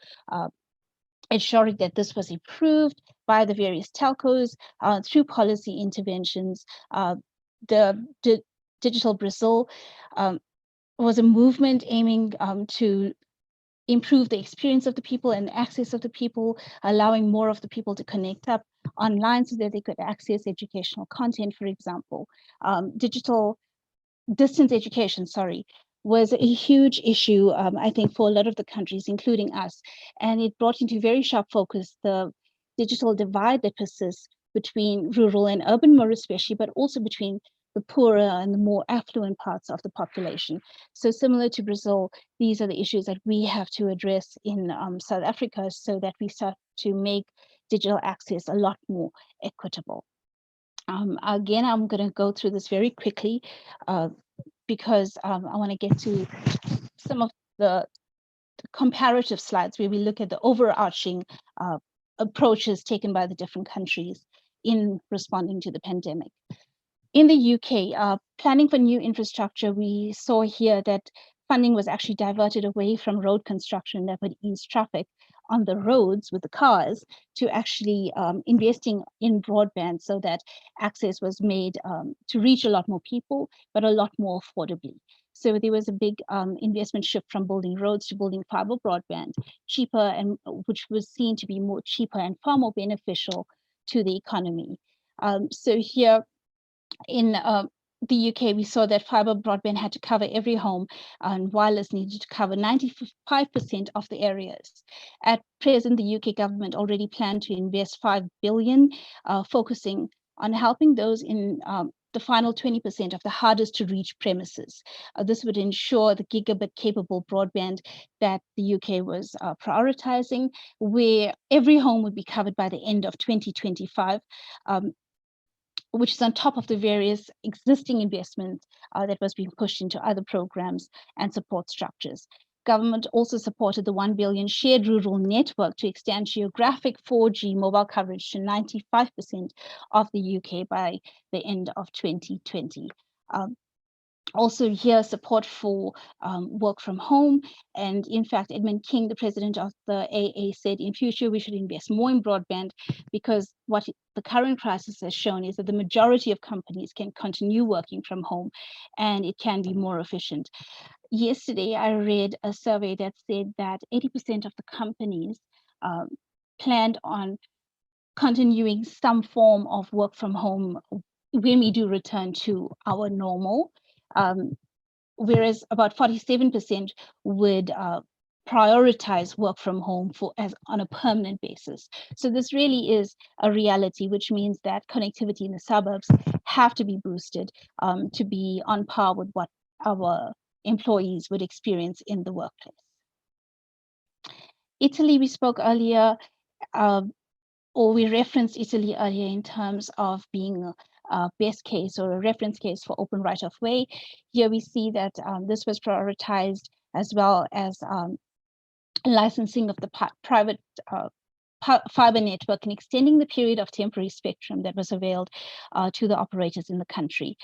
ensuring that this was improved by the various telcos through policy interventions. The Digital Brazil was a movement aiming to improve the experience of the people and access of the people, allowing more of the people to connect up online so that they could access educational content, for example. Digital distance education, was a huge issue, I think, for a lot of the countries, including us. And it brought into very sharp focus the digital divide that persists between rural and urban, more especially, but also between the poorer and the more affluent parts of the population. So similar to Brazil, these are the issues that we have to address in South Africa so that we start to make digital access a lot more equitable. Again, I'm going to go through this very quickly because I want to get to some of the comparative slides where we look at the overarching approaches taken by the different countries in responding to the pandemic. In the UK, planning for new infrastructure, we saw here that funding was actually diverted away from road construction that would ease traffic on the roads with the cars to actually investing in broadband so that access was made to reach a lot more people, but a lot more affordably. So there was a big investment shift from building roads to building fiber broadband, cheaper, and which was seen to be more cheaper and far more beneficial to the economy. So here, in the UK, we saw that fiber broadband had to cover every home and wireless needed to cover 95% of the areas. At present, the UK government already planned to invest 5 billion, focusing on helping those in the final 20% of the hardest to reach premises. This would ensure the gigabit capable broadband that the UK was prioritizing, where every home would be covered by the end of 2025. Which is on top of the various existing investments that was being pushed into other programs and support structures. Government also supported the 1 billion shared rural network to extend geographic 4G mobile coverage to 95% of the UK by the end of 2020. Also here, support for work from home. And in fact, Edmund King, the president of the AA, said in future we should invest more in broadband, because what the current crisis has shown is that the majority of companies can continue working from home and it can be more efficient. Yesterday, I read a survey that said that 80% of the companies planned on continuing some form of work from home when we do return to our normal. Whereas about 47% would prioritize work from home on a permanent basis. So this really is a reality, which means that connectivity in the suburbs have to be boosted to be on par with what our employees would experience in the workplace. Italy, we spoke earlier, or we referenced Italy earlier in terms of being a best case or a reference case for open right of way. Here we see that this was prioritized, as well as licensing of the private fiber network and extending the period of temporary spectrum that was availed to the operators in the country.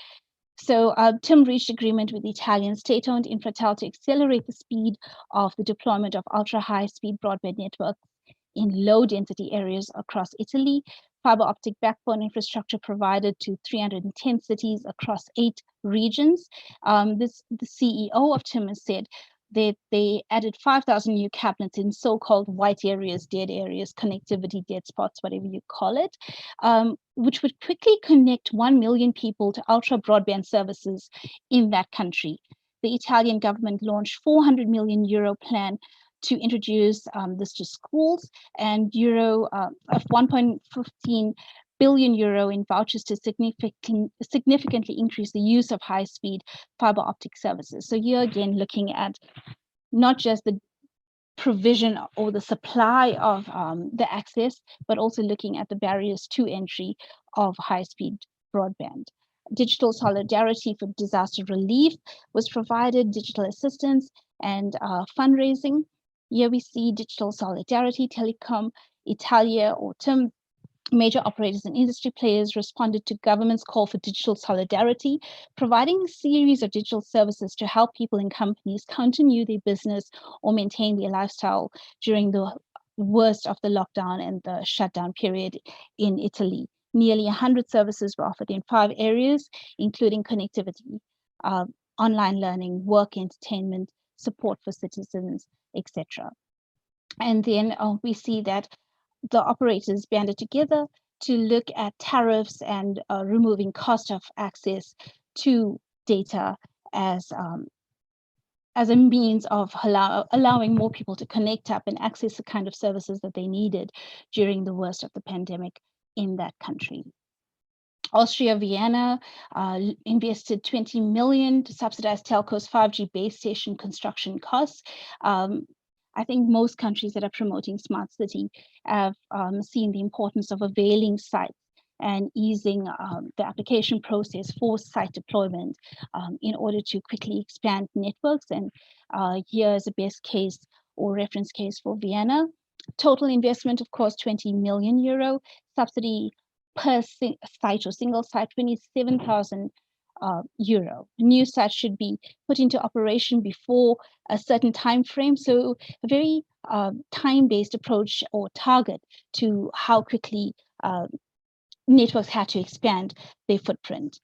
So TIM reached agreement with the Italian state-owned Infratel to accelerate the speed of the deployment of ultra-high-speed broadband networks in low-density areas across Italy. Fiber optic backbone infrastructure provided to 310 cities across 8 regions. The CEO of TIM has said that they added 5,000 new cabinets in so-called white areas, dead areas, connectivity dead spots, whatever you call it, which would quickly connect 1 million people to ultra broadband services in that country. The Italian government launched €400 million plan to introduce this to schools, and of 1.15 billion euro in vouchers to significantly increase the use of high-speed fiber optic services. So here again, looking at not just the provision or the supply of the access, but also looking at the barriers to entry of high-speed broadband. Digital solidarity for disaster relief was provided, digital assistance and fundraising. Here we see digital solidarity, Telecom Italia or TIM. Major operators and industry players responded to government's call for digital solidarity, providing a series of digital services to help people and companies continue their business or maintain their lifestyle during the worst of the lockdown and the shutdown period in Italy. Nearly 100 services were offered in 5 areas, including connectivity, online learning, work, entertainment, support for citizens, etc. And then we see that the operators banded together to look at tariffs and removing cost of access to data as a means of allowing more people to connect up and access the kind of services that they needed during the worst of the pandemic in that country. Austria, Vienna invested 20 million to subsidize telcos' 5G base station construction costs. I think most countries that are promoting smart city have seen the importance of availing sites and easing the application process for site deployment in order to quickly expand networks. And here is a best case or reference case for Vienna. Total investment, of course, 20 million euro, subsidy per site or single site, 27,000 euro. New sites should be put into operation before a certain time frame. So a very time-based approach or target to how quickly networks had to expand their footprint.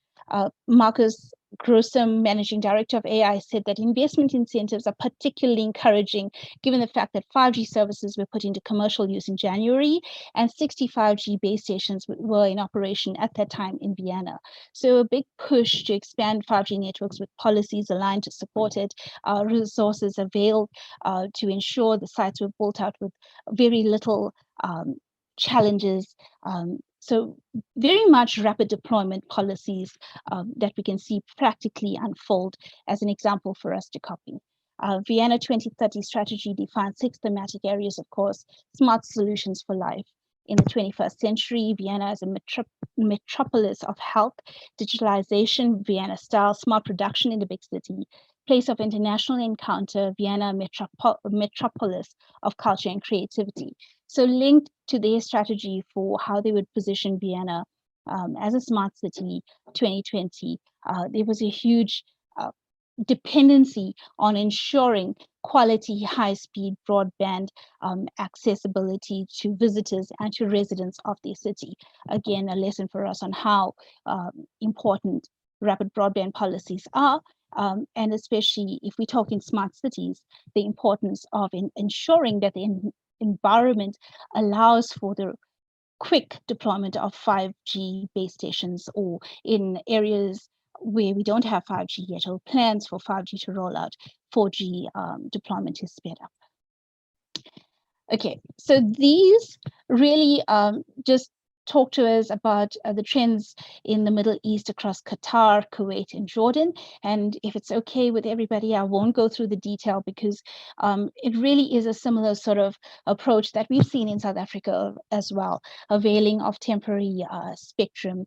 Marcus Grosum, managing director of AI, said that investment incentives are particularly encouraging given the fact that 5G services were put into commercial use in January and 60 5G base stations were in operation at that time in Vienna. So a big push to expand 5G networks with policies aligned to support it, resources availed to ensure the sites were built out with very little challenges. So very much rapid deployment policies that we can see practically unfold as an example for us to copy. Vienna 2030 strategy defines 6 thematic areas, of course: smart solutions for life. In the 21st century, Vienna is a metropolis of health, digitalization, Vienna style, smart production in the big city, place of international encounter, Vienna metropolis of culture and creativity. So linked to their strategy for how they would position Vienna as a smart city 2020, there was a huge dependency on ensuring quality, high-speed broadband accessibility to visitors and to residents of their city. Again, a lesson for us on how important rapid broadband policies are, and especially if we talk in smart cities, the importance of ensuring that the environment allows for the quick deployment of 5G base stations, or in areas where we don't have 5G yet or plans for 5G to roll out, 4G deployment is sped up. Okay, so these really just talk to us about the trends in the Middle East across Qatar, Kuwait, and Jordan. And if it's okay with everybody, I won't go through the detail because it really is a similar sort of approach that we've seen in South Africa as well, availing of temporary spectrum,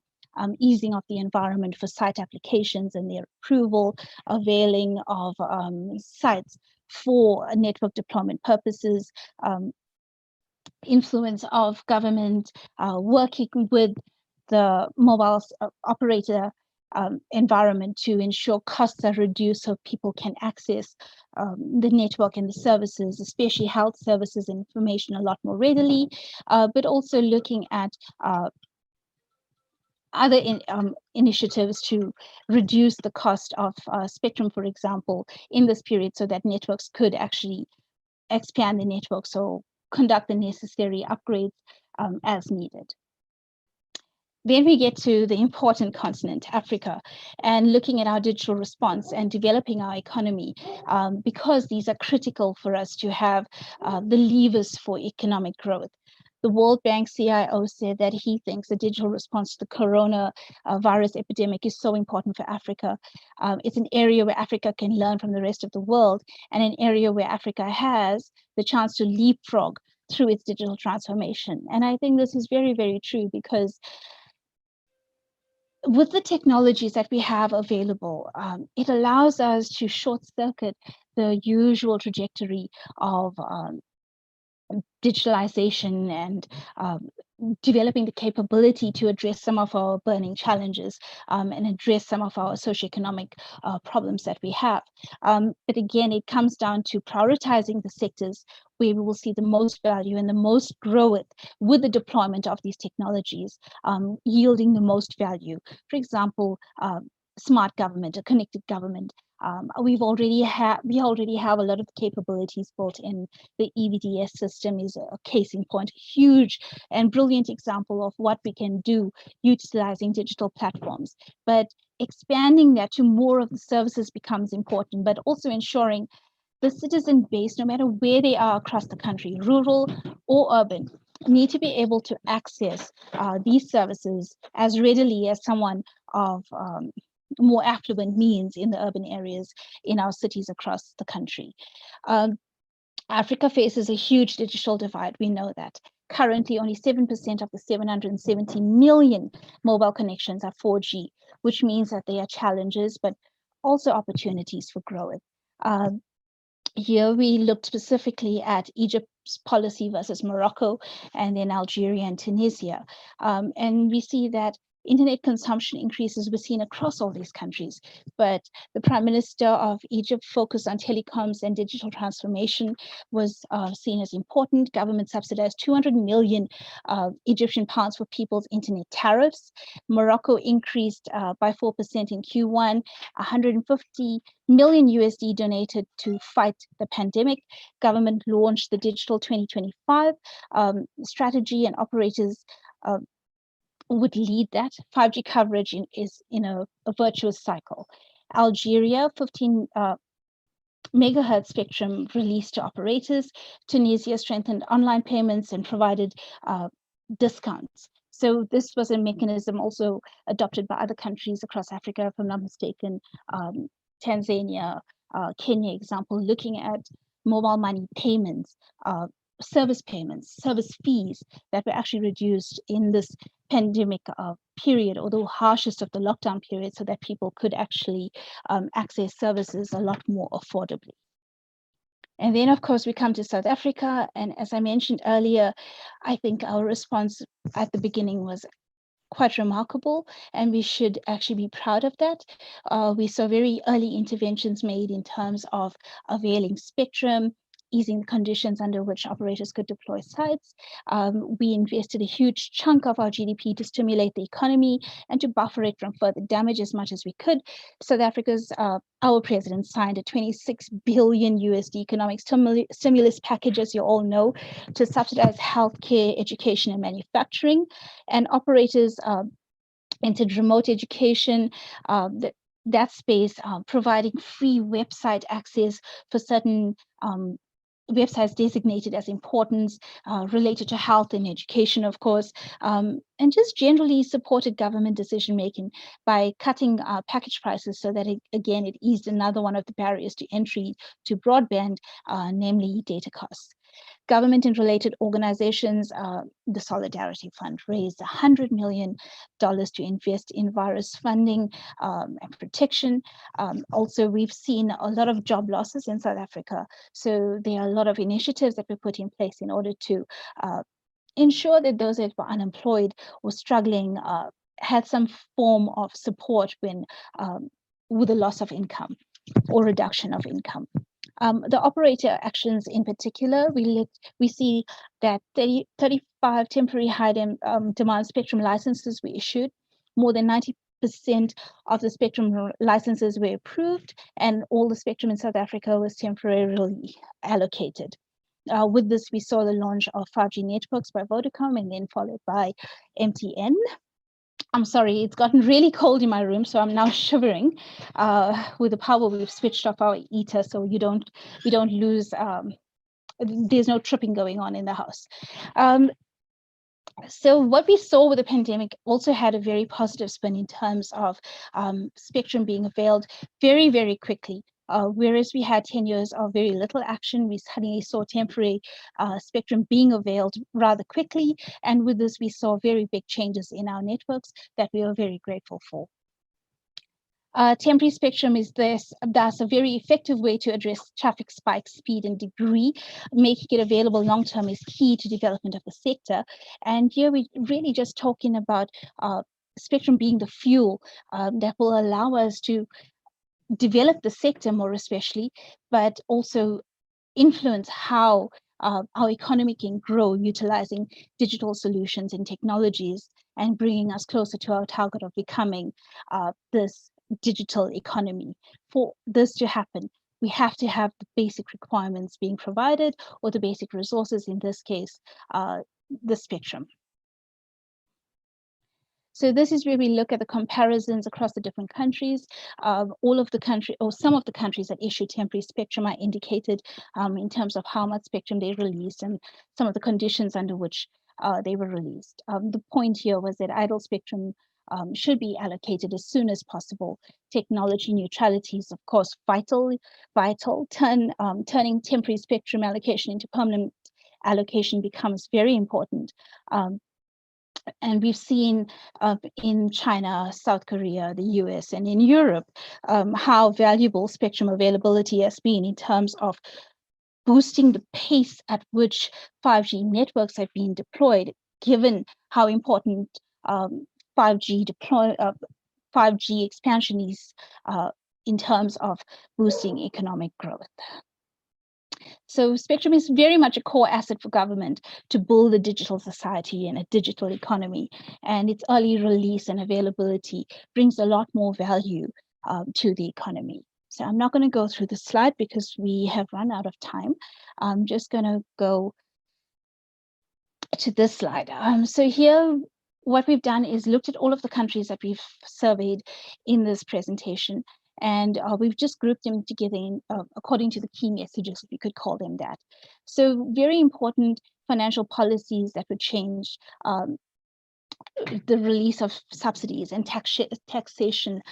easing of the environment for site applications and their approval, availing of sites for network deployment purposes, influence of government, working with the mobile operator environment to ensure costs are reduced so people can access the network and the services, especially health services and information, a lot more readily, but also looking at other initiatives to reduce the cost of spectrum, for example, in this period, so that networks could actually expand the network, so conduct the necessary upgrades as needed. Then we get to the important continent, Africa, and looking at our digital response and developing our economy, because these are critical for us to have the levers for economic growth. The World Bank CIO said that he thinks the digital response to the coronavirus epidemic is so important for Africa. It's an area where Africa can learn from the rest of the world, and an area where Africa has the chance to leapfrog through its digital transformation. And I think this is very, very true, because with the technologies that we have available, it allows us to short circuit the usual trajectory of digitalization and developing the capability to address some of our burning challenges and address some of our socioeconomic problems that we have. But again, it comes down to prioritizing the sectors where we will see the most value and the most growth with the deployment of these technologies, yielding the most value. For example, smart government, a connected government. We already have a lot of capabilities built in. The EVDS system is a case in point, huge and brilliant example of what we can do utilizing digital platforms. But expanding that to more of the services becomes important, but also ensuring the citizen base, no matter where they are across the country, rural or urban, need to be able to access these services as readily as someone of more affluent means in the urban areas in our cities across the country. Africa faces a huge digital divide, we know that. Currently, only 7% of the 770 million mobile connections are 4G, which means that there are challenges, but also opportunities for growth. Here we looked specifically at Egypt's policy versus Morocco, and then Algeria and Tunisia. And we see that internet consumption increases were seen across all these countries, but the Prime Minister of Egypt focused on telecoms and digital transformation was seen as important. Government subsidized 200 million Egyptian pounds for people's internet tariffs. Morocco increased by 4% in Q1, 150 million USD donated to fight the pandemic. Government launched the Digital 2025 strategy, and operators would lead that. 5G coverage is in a virtuous cycle. Algeria, 15 megahertz spectrum released to operators. Tunisia strengthened online payments and provided discounts. So this was a mechanism also adopted by other countries across Africa, if I'm not mistaken. Tanzania, Kenya example, looking at mobile money payments, service payments, service fees that were actually reduced in this pandemic period, or the harshest of the lockdown period, so that people could actually access services a lot more affordably. And then, of course, we come to South Africa. And as I mentioned earlier, I think our response at the beginning was quite remarkable, and we should actually be proud of that. We saw very early interventions made in terms of availing spectrum, easing the conditions under which operators could deploy sites. We invested a huge chunk of our GDP to stimulate the economy and to buffer it from further damage as much as we could. South Africa's, our president signed a 26 billion USD economic stimulus package, as you all know, to subsidize healthcare, education, and manufacturing. And operators entered remote education, that space, providing free website access for certain websites designated as important, related to health and education, of course, and just generally supported government decision-making by cutting package prices so that, it eased another one of the barriers to entry to broadband, namely data costs. Government and related organizations, the Solidarity Fund raised $100 million to invest in virus funding and protection. Also, we've seen a lot of job losses in South Africa. So there are a lot of initiatives that were put in place in order to ensure that those that were unemployed or struggling had some form of support when with the loss of income or reduction of income. The operator actions in particular, we see that 35 temporary high demand spectrum licenses were issued. More than 90% of the spectrum licenses were approved, and all the spectrum in South Africa was temporarily allocated. With this, we saw the launch of 5G networks by Vodacom and then followed by MTN. I'm sorry, it's gotten really cold in my room, so I'm now shivering. With the power, we've switched off our heater, so we don't lose. There's no tripping going on in the house. So what we saw with the pandemic also had a very positive spin in terms of spectrum being availed very, very quickly. Whereas we had 10 years of very little action, we suddenly saw temporary spectrum being availed rather quickly. And with this, we saw very big changes in our networks that we are very grateful for. Temporary spectrum is thus a very effective way to address traffic spikes, speed, and degree. Making it available long-term is key to development of the sector. And here we're really just talking about spectrum being the fuel that will allow us to develop the sector more especially, but also influence how our economy can grow utilizing digital solutions and technologies and bringing us closer to our target of becoming this digital economy. For this to happen, we have to have the basic requirements being provided, or the basic resources, in this case, the spectrum. So this is where we look at the comparisons across the different countries. All of the country, or some of the countries that issue temporary spectrum are indicated in terms of how much spectrum they released and some of the conditions under which they were released. The point here was that idle spectrum should be allocated as soon as possible. Technology neutrality is, of course, vital. Turning temporary spectrum allocation into permanent allocation becomes very important. And we've seen in China, South Korea, the US, and in Europe, how valuable spectrum availability has been in terms of boosting the pace at which 5G networks have been deployed, given how important 5G expansion is in terms of boosting economic growth. So spectrum is very much a core asset for government to build a digital society and a digital economy. And its early release and availability brings a lot more value to the economy. So I'm not going to go through the slide because we have run out of time. I'm just going to go to this slide. So here, what we've done is looked at all of the countries that we've surveyed in this presentation. And we've just grouped them together according to the key messages, if you could call them that. So very important financial policies that would change the release of subsidies and taxation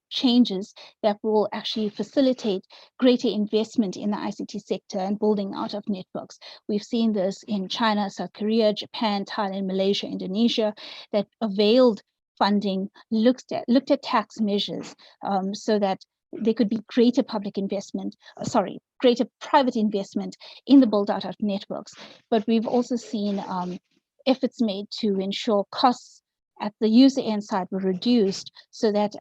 changes that will actually facilitate greater investment in the ICT sector and building out of networks. We've seen this in China, South Korea, Japan, Thailand, Malaysia, Indonesia, that availed funding, looked at tax measures so that there could be greater public investment, greater private investment in the build out of networks. But we've also seen efforts made to ensure costs at the user end side were reduced so that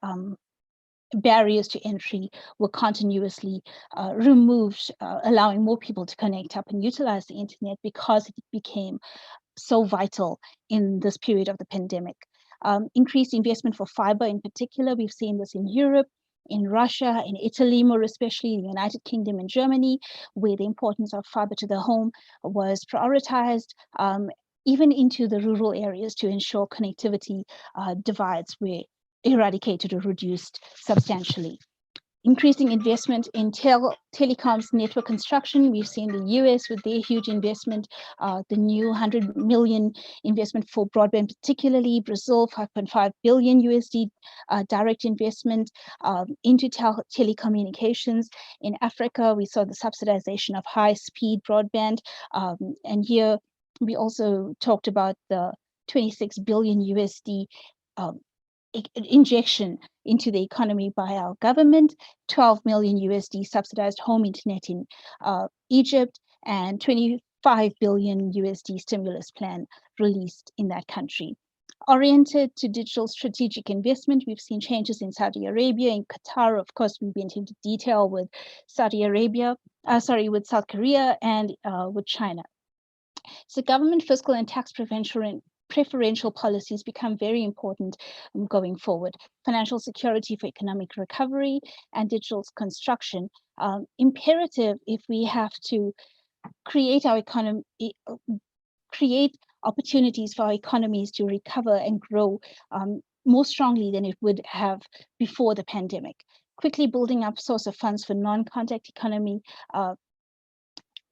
barriers to entry were continuously removed, allowing more people to connect up and utilize the internet because it became so vital in this period of the pandemic. Increased investment for fiber in particular, we've seen this in Europe, in Russia, in Italy, more especially the United Kingdom and Germany, where the importance of fiber to the home was prioritized, even into the rural areas to ensure connectivity divides were eradicated or reduced substantially. Increasing investment in telecoms network construction. We've seen the US with their huge investment, the new 100 million investment for broadband, particularly Brazil, 5.5 billion USD direct investment into telecommunications. In Africa, we saw the subsidization of high-speed broadband. And here we also talked about the 26 billion USD injection into the economy by our government, 12 million USD subsidized home internet in Egypt, and 25 billion USD stimulus plan released in that country. Oriented to digital strategic investment, we've seen changes in Saudi Arabia, in Qatar. Of course, we went into detail with Saudi Arabia, with South Korea, and with China. So government fiscal and tax preferential policies become very important going forward. Financial security for economic recovery and digital construction, imperative if we have to create our economy, create opportunities for our economies to recover and grow more strongly than it would have before the pandemic. Quickly building up source of funds for non-contact economy,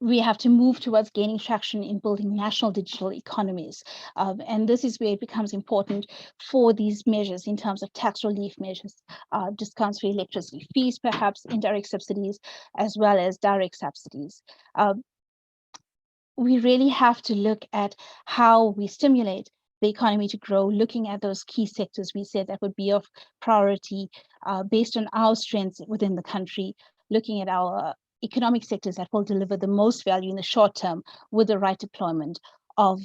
we have to move towards gaining traction in building national digital economies. And this is where it becomes important for these measures in terms of tax relief measures, discounts for electricity fees, perhaps indirect subsidies, as well as direct subsidies. We really have to look at how we stimulate the economy to grow, looking at those key sectors we said that would be of priority based on our strengths within the country, looking at our economic sectors that will deliver the most value in the short term with the right deployment of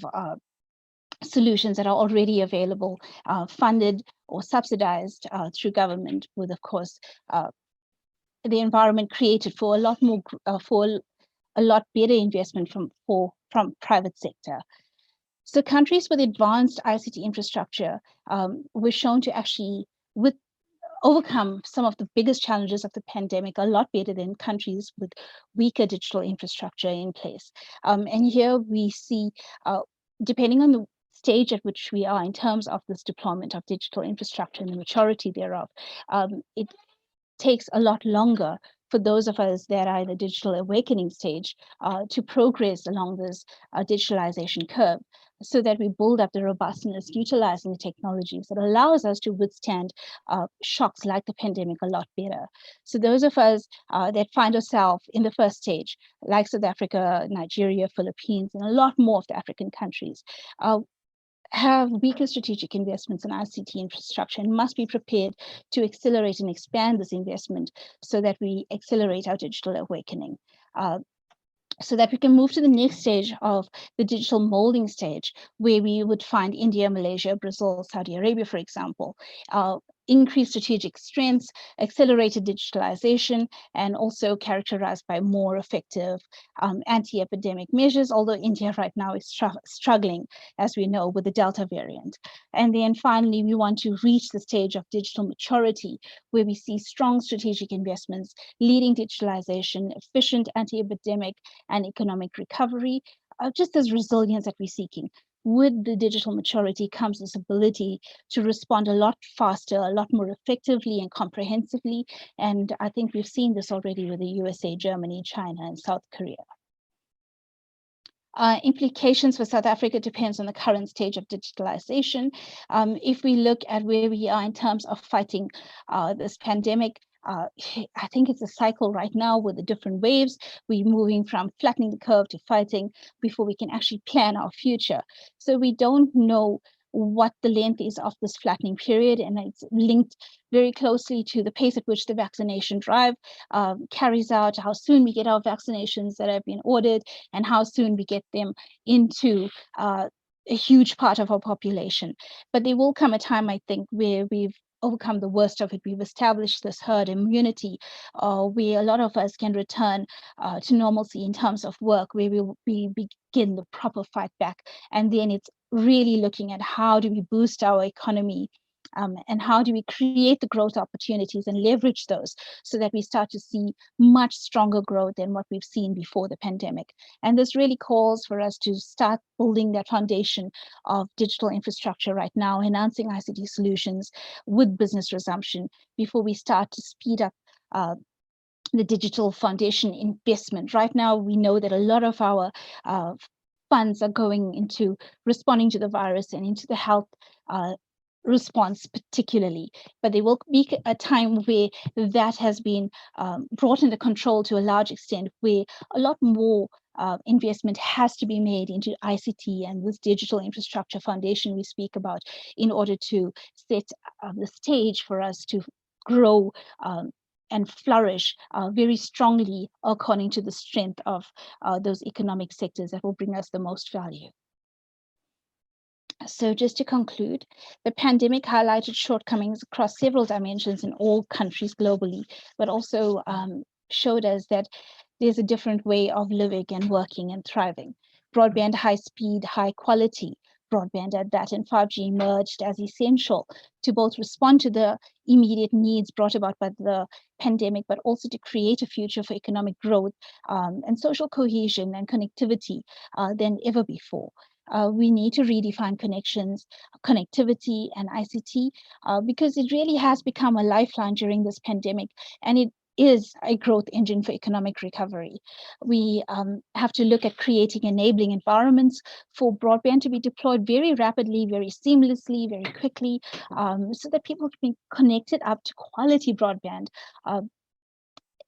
solutions that are already available, funded or subsidized through government, with, of course, the environment created for a lot more, for a lot better investment from private sector. So countries with advanced ICT infrastructure were shown to actually overcome some of the biggest challenges of the pandemic a lot better than countries with weaker digital infrastructure in place. And here we see, depending on the stage at which we are in terms of this deployment of digital infrastructure and the maturity thereof, it takes a lot longer for those of us that are in the digital awakening stage to progress along this digitalization curve, so that we build up the robustness utilizing the technologies that allows us to withstand shocks like the pandemic a lot better. So those of us that find ourselves in the first stage, like South Africa, Nigeria, Philippines, and a lot more of the African countries, have weaker strategic investments in ICT infrastructure and must be prepared to accelerate and expand this investment so that we accelerate our digital awakening. So that we can move to the next stage of the digital molding stage, where we would find India, Malaysia, Brazil, Saudi Arabia, for example, increased strategic strengths, accelerated digitalization, and also characterized by more effective anti-epidemic measures, although India right now is struggling, as we know, with the Delta variant. And then finally, we want to reach the stage of digital maturity, where we see strong strategic investments, leading digitalization, efficient anti-epidemic and economic recovery, just as resilience that we're seeking. With the digital maturity comes this ability to respond a lot faster, a lot more effectively and comprehensively. And I think we've seen this already with the USA, Germany, China, and South Korea. Implications for South Africa depends on the current stage of digitalization. If we look at where we are in terms of fighting this pandemic, I think it's a cycle right now with the different waves. We're moving from flattening the curve to fighting before we can actually plan our future. So we don't know what the length is of this flattening period, and it's linked very closely to the pace at which the vaccination drive carries out, how soon we get our vaccinations that have been ordered, and how soon we get them into a huge part of our population. But there will come a time, I think, where we've overcome the worst of it. We've established this herd immunity, where a lot of us can return to normalcy in terms of work, where we begin the proper fight back. And then it's really looking at how do we boost our economy, and how do we create the growth opportunities and leverage those so that we start to see much stronger growth than what we've seen before the pandemic. And this really calls for us to start building that foundation of digital infrastructure right now, enhancing ICT solutions with business resumption before we start to speed up the digital foundation investment. Right now, we know that a lot of our funds are going into responding to the virus and into the health response particularly, but there will be a time where that has been brought under control to a large extent, where a lot more investment has to be made into ICT and this digital infrastructure foundation we speak about in order to set the stage for us to grow and flourish very strongly according to the strength of those economic sectors that will bring us the most value. So just to conclude, the pandemic highlighted shortcomings across several dimensions in all countries globally, but also showed us that there's a different way of living and working and thriving. Broadband, high speed, high quality broadband at that, and 5G emerged as essential to both respond to the immediate needs brought about by the pandemic, but also to create a future for economic growth and social cohesion and connectivity than ever before. We need to redefine connectivity, and ICT, because it really has become a lifeline during this pandemic, and it is a growth engine for economic recovery. We have to look at creating enabling environments for broadband to be deployed very rapidly, very seamlessly, very quickly, so that people can be connected up to quality broadband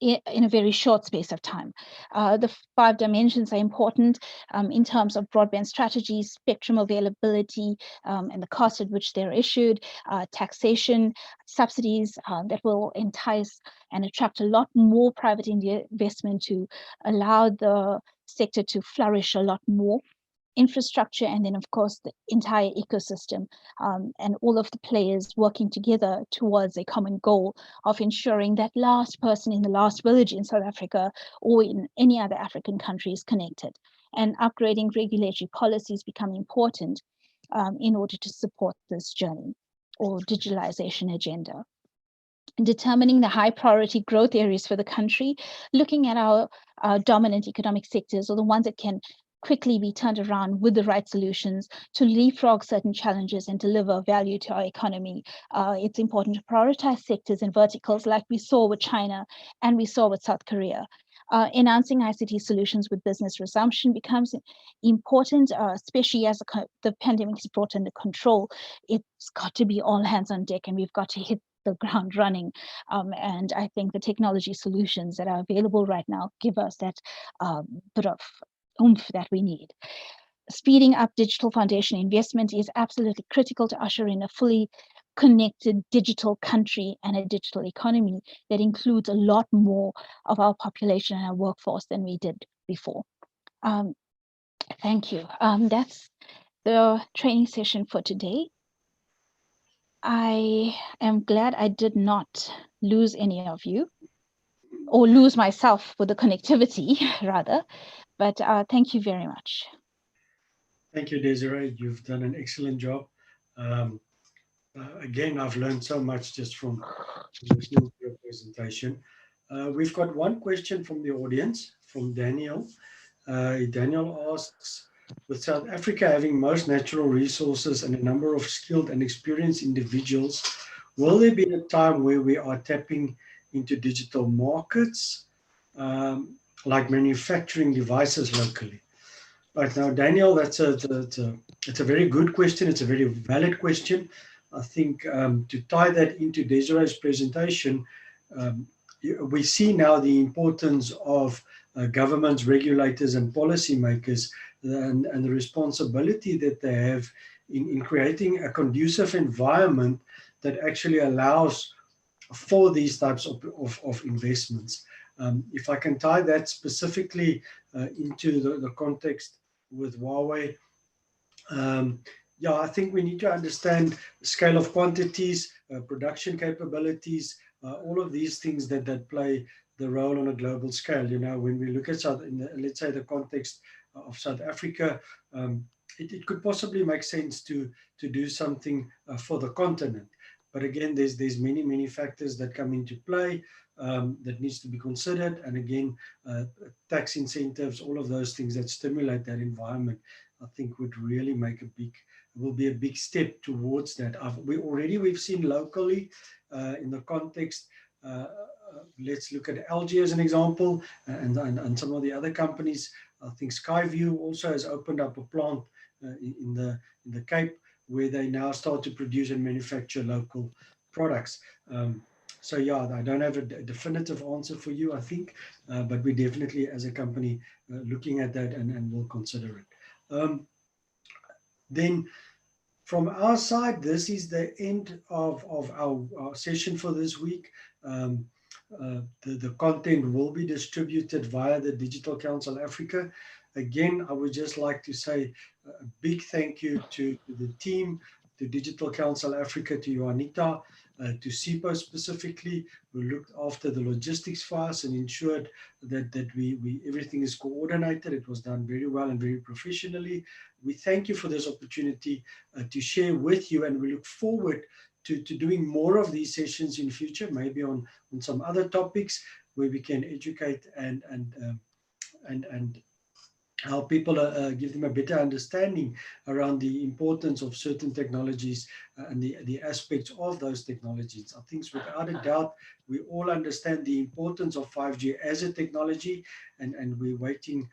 in a very short space of time. The 5 dimensions are important in terms of broadband strategies, spectrum availability, and the cost at which they're issued, taxation, subsidies that will entice and attract a lot more private investment to allow the sector to flourish a lot more. Infrastructure, and then of course the entire ecosystem, and all of the players working together towards a common goal of ensuring that last person in the last village in South Africa or in any other African country is connected. And upgrading regulatory policies become important in order to support this journey or digitalization agenda. Determining the high priority growth areas for the country, looking at our dominant economic sectors, or the ones that can quickly be turned around with the right solutions to leapfrog certain challenges and deliver value to our economy. It's important to prioritize sectors and verticals like we saw with China and we saw with South Korea. Enhancing ICT solutions with business resumption becomes important, especially as the pandemic is brought under control. It's got to be all hands on deck, and we've got to hit the ground running. And I think the technology solutions that are available right now give us that bit of oomph that we need. Speeding up digital foundation investment is absolutely critical to usher in a fully connected digital country and a digital economy that includes a lot more of our population and our workforce than we did before. Thank you. That's the training session for today. I am glad I did not lose any of you, or lose myself with the connectivity rather, but thank you very much. Thank you, Desiree. You've done an excellent job. Again, I've learned so much just from listening to your presentation. We've got one question from the audience, from Daniel. Daniel asks, with South Africa having most natural resources and a number of skilled and experienced individuals, will there be a time where we are tapping into digital markets, like manufacturing devices locally? Right now, Daniel, it's a very good question. It's a very valid question. I think to tie that into Desiree's presentation, we see now the importance of governments, regulators, and policymakers, and the responsibility that they have in creating a conducive environment that actually allows for these types of investments. If I can tie that specifically into the context with Huawei, Yeah, I think we need to understand the scale of quantities, production capabilities, all of these things that play the role on a global scale. You know, when we look at let's say the context of South Africa, it could possibly make sense to do something for the continent. But again, there's many factors that come into play that needs to be considered. And again, tax incentives, all of those things that stimulate that environment, I think would really make will be a big step towards that. We've seen locally in the context. Let's look at LG as an example, and some of the other companies. I think Skyview also has opened up a plant in the Cape, where they now start to produce and manufacture local products. So yeah, I don't have a definitive answer for you, I think, but we definitely, as a company, looking at that and will consider it. Then from our side, this is the end of our session for this week. The content will be distributed via the Digital Council Africa. Again, I would just like to say a big thank you to the team, to Digital Council Africa, to you, Anita, to SIPO specifically, who looked after the logistics for us and ensured that we everything is coordinated. It was done very well and very professionally. We thank you for this opportunity to share with you, and we look forward to doing more of these sessions in future, maybe on some other topics where we can educate and help people give them a better understanding around the importance of certain technologies and the aspects of those technologies. I think without a doubt, we all understand the importance of 5G as a technology, and we're waiting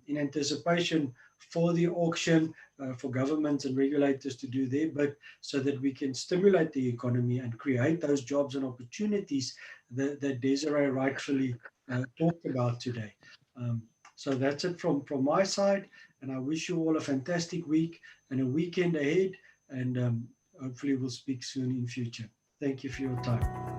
in anticipation for the auction, for governments and regulators to do their bit so that we can stimulate the economy and create those jobs and opportunities that Desiree rightfully talked about today. So that's it from my side, and I wish you all a fantastic week and a weekend ahead, and hopefully we'll speak soon in future. Thank you for your time.